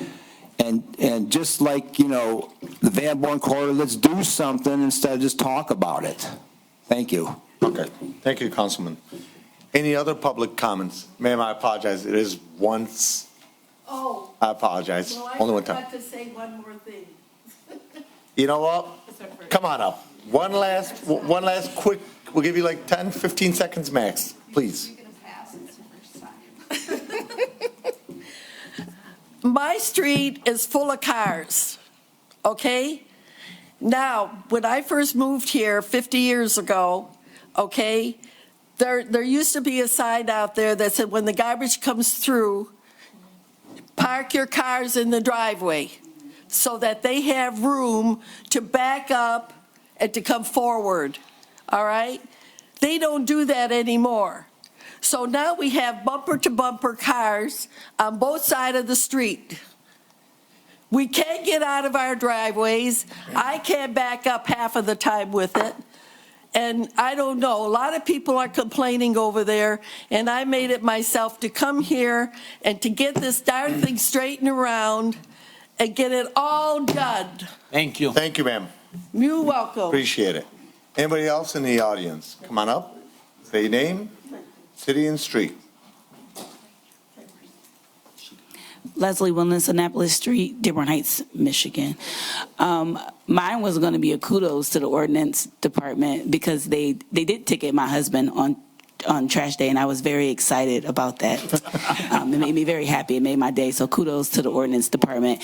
and just like, the Van Born corridor, let's do something instead of just talk about it. Thank you. Okay. Thank you, Councilman. Any other public comments? Ma'am, I apologize. It is once. Oh. I apologize. Well, I Only one time. forgot to say one more thing. You know what? Come on up. One last quick, we'll give you like 10, 15 seconds max, please. My street is full of cars, okay? Now, when I first moved here 50 years ago, okay, there used to be a sign out there that said when the garbage comes through, park your cars in the driveway so that they have room to back up and to come forward, all right? They don't do that anymore. So now we have bumper-to-bumper cars on both sides of the street. We can't get out of our driveways. I can't back up half of the time with it. And I don't know, a lot of people are complaining over there, and I made it myself to come here and to get this darn thing straightened around and get it all done. Thank you. Thank you, ma'am. You're welcome. Appreciate it. Anybody else in the audience? Come on up. Say your name, city and street. Leslie Willis, Annapolis Street, Dearborn Heights, Michigan. Mine was going to be a kudos to the ordinance department because they did ticket my husband on trash day, and I was very excited about that. It made me very happy. It made my day. So kudos to the ordinance department.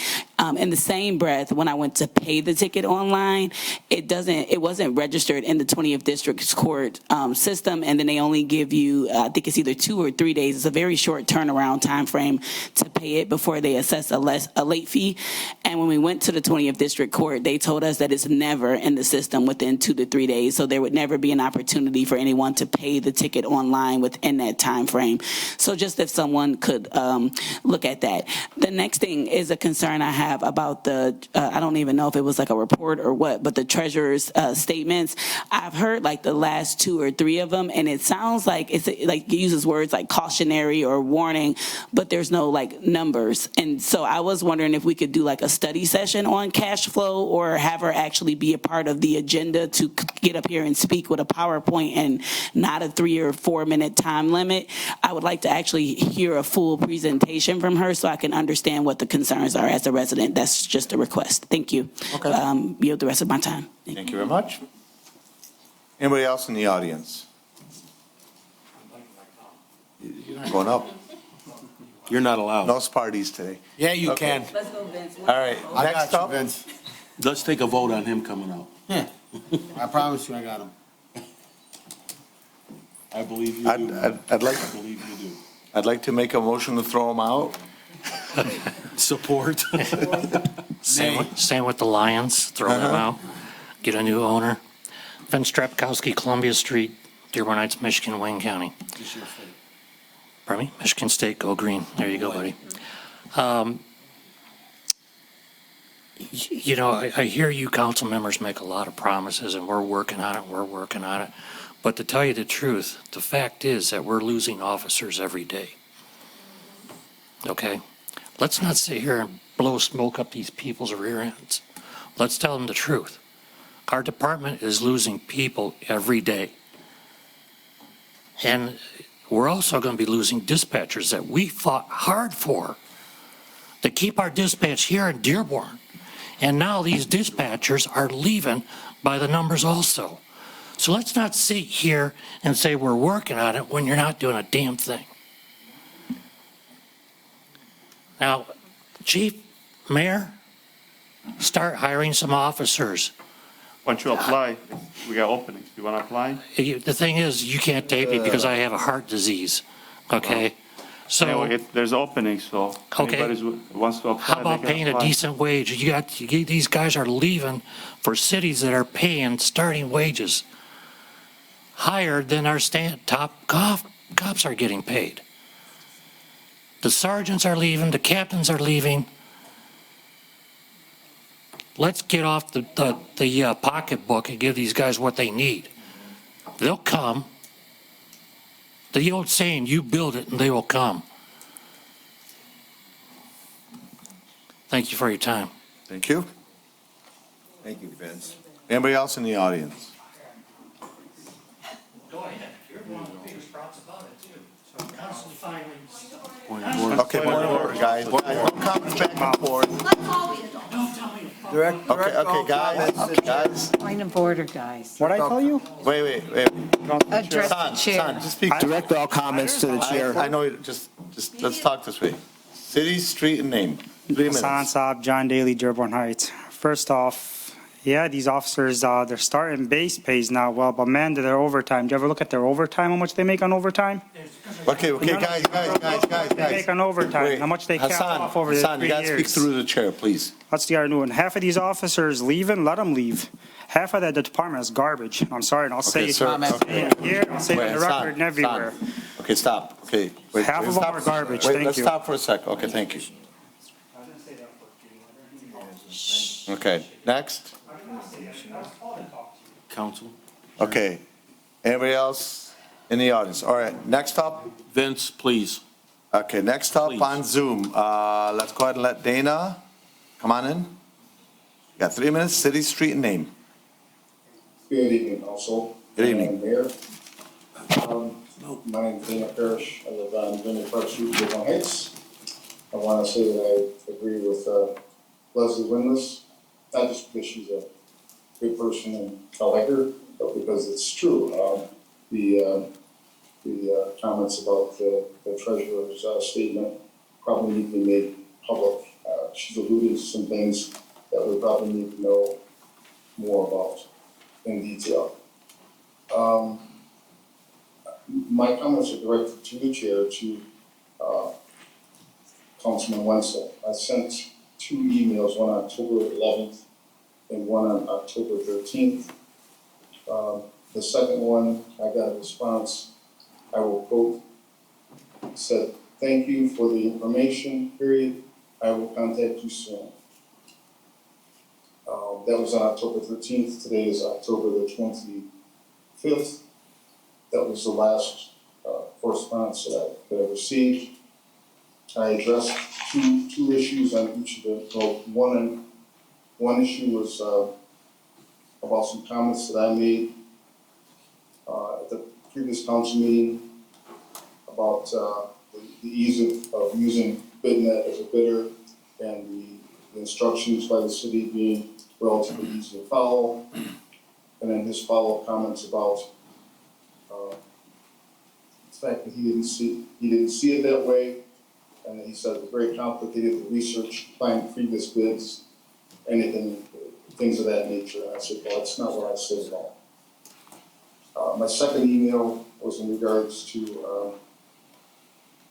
In the same breath, when I went to pay the ticket online, it wasn't registered in the 20th District Court system, and then they only give you, I think it's either 2 or 3 days. It's a very short turnaround time frame to pay it before they assess a late fee. And when we went to the 20th District Court, they told us that it's never in the system within 2 to 3 days. So there would never be an opportunity for anyone to pay the ticket online within that time frame. So just if someone could look at that. The next thing is a concern I have about the, I don't even know if it was like a report or what, but the treasurer's statements. I've heard like the last 2 or 3 of them, and it sounds like it's like it uses words like cautionary or warning, but there's no like numbers. And so I was wondering if we could do like a study session on cash flow, or have her actually be a part of the agenda to get up here and speak with a PowerPoint and not a 3 or 4 minute time limit. I would like to actually hear a full presentation from her so I can understand what the concerns are as a resident. That's just a request. Thank you. Okay. Yield the rest of my time. Thank you very much. Anybody else in the audience? You're not going up. You're not allowed. No Sparties today. Yeah, you Okay. can. Let's go, Vince. All right, I next got up. you, Vince. Let's take a vote on him coming out. I promise you I got him. I believe you do. I'd like, I believe you do. I'd like to make a motion to throw him out. Support. Same with the Lions, throw them out, get a new owner. Vince Strapkowski, Columbia Street, Dearborn Heights, Michigan, Wayne County. Pardon me? Michigan State, go green. There you go, buddy. You know, I hear you council members make a lot of promises, and we're working on it, But to tell you the truth, the fact is that we're losing officers every day. Okay? Let's not sit here and blow smoke up these people's rear ends. Let's tell them the truth. Our department is losing people every day. And we're also going to be losing dispatchers that we fought hard for to keep our dispatch here in Dearborn. And now these dispatchers are leaving by the numbers also. So let's not sit here and say we're working on it when you're not doing a damn thing. Now, Chief, Mayor, start hiring some officers. Once you apply, we got openings. You want to apply? The thing is, you can't take me because I have a heart disease, okay? So, Anyway, there's openings, so Okay. anybody who wants to apply, how about they can paying a apply. decent wage? These guys are leaving for cities that are paying starting wages higher than our top cops are getting paid. The sergeants are leaving, the captains are leaving. Let's get off the pocketbook and give these guys what they need. They'll come. The old saying, you build it and they will come. Thank you for your time. Thank you. Thank you, Vince. Anybody else in the audience? Go ahead. You're one of the biggest props about it, too. So I'm constantly finding. Okay, point of order, guys. No comments back and forth. Okay, guys. Point of order, guys. What I tell you? Wait. Address the chair. Son, just speak. Direct all comments to the chair. I know, just, let's talk this way. City, street, and name. 3 minutes. Hassan Saab, John Daly, Dearborn Heights. First off, yeah, these officers, their starting base pays not well, but man, their overtime. Do you ever look at their overtime, how much they make on overtime? Okay, guys. They make on overtime, Wait, how much they cap Hassan, off over the Hassan, 3 you gotta speak years. through the chair, please. That's the other new one. Half of these officers leaving, let them leave. Half of that department is garbage. I'm sorry, and I'll say Okay, it sir. here, I'll say it Wait, on the Hassan, record and everywhere. Hassan. Okay, stop. Okay. Wait, Half of them stop. are garbage. Wait, Thank let's you. stop for a sec. Okay, thank you. Okay, next. Council. Okay. Anybody else in the audience? All right, next up. Vince, please. Okay, next up Please. on Zoom. Let's go ahead and let Dana come on in. You got 3 minutes, city, street, and name. Good evening, Council. Good evening. And Mayor. My name is Dana Parrish. I live on Vineyard Park Street, Dearborn Heights. I want to say that I agree with Leslie Windlass, not just because she's a good person and I like her, but because it's true. The comments about the treasurer's statement probably need to be made public. She's alluding to some things that we probably need to know more about in detail. My comments are directed to the chair, to Councilman Wenzel. I sent 2 emails, one on October 11th and one on October 13th. The second one, I got a response, I will quote, said, "Thank you for the information, period. I will contact you soon." That was on October 13th. Today is October the 25th. That was the last correspondence that I received. I addressed two issues on each of the, one issue was about some comments that I made at the previous council meeting about the ease of using BidNet as a bidder and the instructions by the city being relatively easy to follow. And then his follow-up comments about the fact that he didn't see it that way, and And he said it was very complicated, the research, find previous bids, anything, things of that nature. And I said, well, that's not what I said at all. My second email was in regards to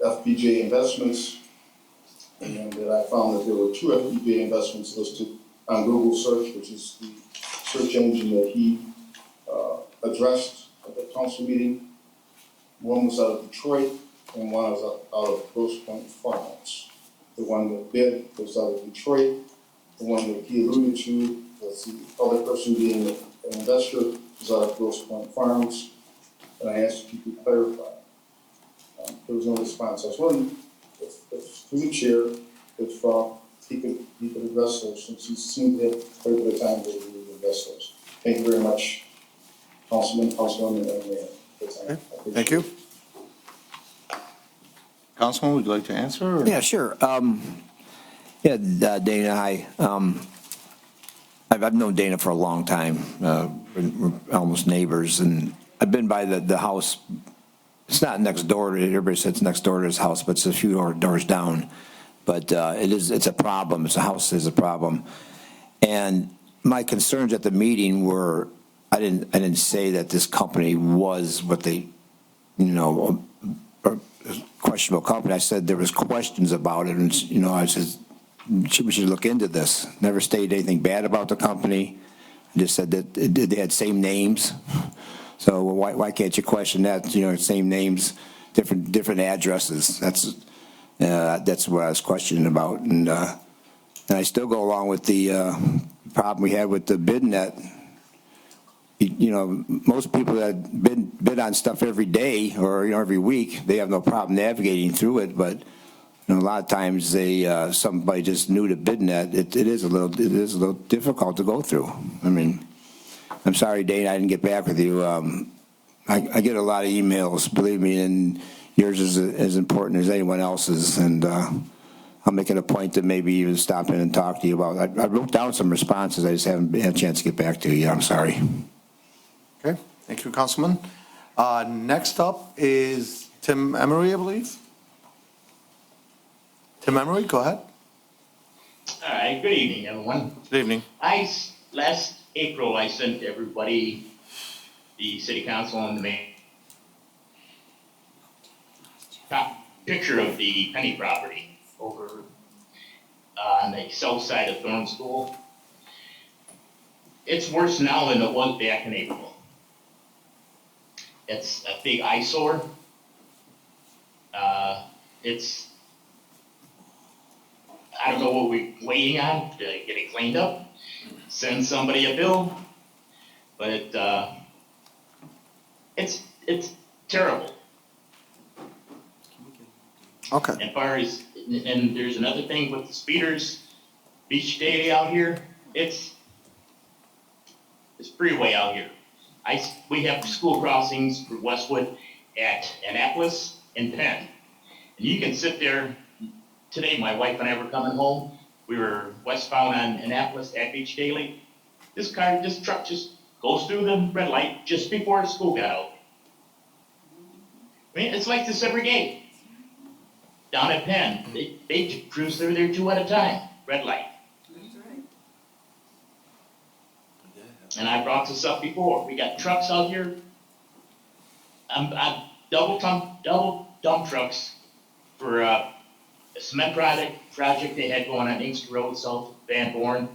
FPJ investments, and that I found that there were 2 FPJ investments listed on Google search, which is the search engine that he addressed at the council meeting. One was out of Detroit, and one was out of Grosse Pointe Farms. The one that bid was out of Detroit. The one that he alluded to was the other person being an investor was out of Grosse Pointe Farms. And I asked if you could clarify. There was no response. I was wondering if through the chair, if he could address those, since he seemed to have quite a bit of time to address those. Thank you very much, Councilman, Councilwoman, and Mayor. Thank you. Councilman, would you like to answer? Or? Yeah, sure. Dana, hi. I've known Dana for a long time. We're almost neighbors, and I've been by the house. It's not next door. Everybody says it's next door to his house, but it's a few doors down. But it's a problem. It's a house is a problem. And my concerns at the meeting were, I didn't say that this company was what they, questionable company. I said there was questions about it, and I said we should look into this. Never stated anything bad about the company. I just said that they had same names. So why can't you question that? Same names, different addresses. That's what I was questioning about, and I still go along with the problem we had with the bid net. Most people that bid on stuff every day or every week, they have no problem navigating through it. But a lot of times somebody just new to bid net, it is a little difficult to go through. I mean, I'm sorry, Dana, I didn't get back with you. I get a lot of emails, believe me, and yours is as important as anyone else's. And I'll make it a point to maybe even stop in and talk to you about it. I wrote down some responses. I just haven't had a chance to get back to you. I'm sorry. Okay, thank you, Councilman. Next up is Tim Emery, I believe. Tim Emery, go ahead. All right, good evening, everyone. Good evening. Last April, I sent everybody, the city council and the mayor, a picture of the Penny property over on the south side of Thorne School. It's worse now than it was back in April. It's a big eyesore. I don't know what we're waiting on to get it cleaned up, send somebody a bill, but it's terrible. Okay. As far as, and there's another thing with the speeders, Beach Daily out here, it's freeway out here. We have school crossings for Westwood at Annapolis and Penn. And you can sit there. Today, my wife and I were coming home. We were westbound on Annapolis at Beach Daily. This truck just goes through the red light just before school got out. I mean, it's like this every day. Down at Penn, they cruise through there 2 at a time, red light. And I brought this up before. We got trucks out here. Double dump trucks for a cement project they had going on Inkster Road, south of Van Born.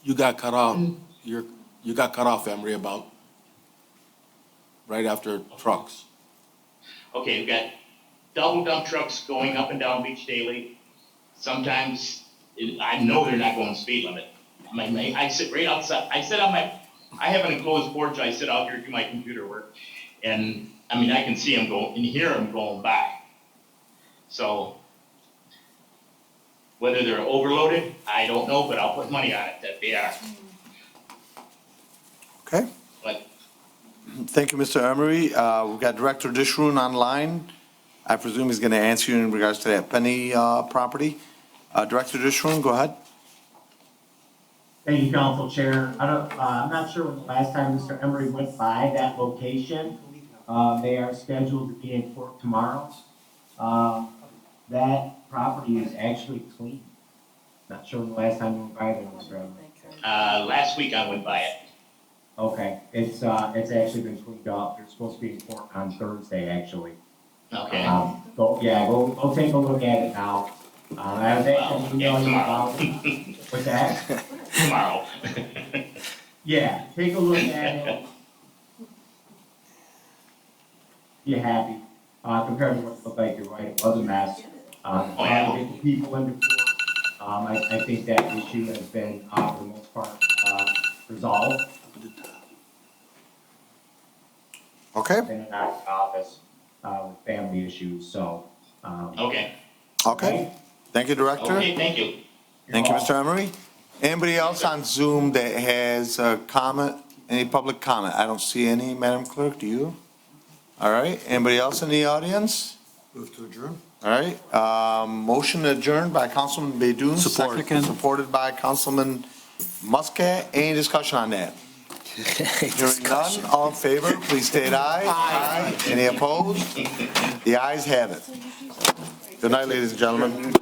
You got cut off. You got cut off, Emery, about right after trucks. Okay, we got double dump trucks going up and down Beach Daily. Sometimes I know they're not going speed limit. I sit right outside. I have an enclosed porch. I sit out here and do my computer work, and I mean I can see them go and hear them going by. So whether they're overloaded, I don't know, but I'll put money on it that they are. Okay. But thank you, Mr. Emery. We've got Director Dishroon online. I presume he's going to answer you in regards to that Penny property. Director Dishroon, go ahead. Thank you, Council Chair. I'm not sure when the last time Mr. Emery went by that location. They are scheduled to be in court tomorrow. That property is actually clean. Not sure the last time you went by there, Mr. Evans. Last week I went by it. Okay, it's actually been cleaned up. They're supposed to be in court on Thursday, actually. Okay. Go take a look at it now. I was actually emailing you about it. What's that? Tomorrow. Yeah, take a look at it. Be happy. Compared to what it looked like, you're right, it was a mess. Trying to get the people into court. I think that issue has been, for the most part, resolved. Okay. Been in our office, with family issues, so. Okay. Okay. Thank you, Director. Okay, thank you. Thank you, Mr. Emery. Anybody else on Zoom that has a comment, any public comment? I don't see any, Madam Clerk, do you? All right, anybody else in the audience? Move to adjourn. All right, motion adjourned by Councilman Baydun. Supported by Councilman Muscat. Any discussion on that? Hearing none, all in favor, please state aye. Aye. Any opposed? The ayes have it. Good night, ladies and gentlemen.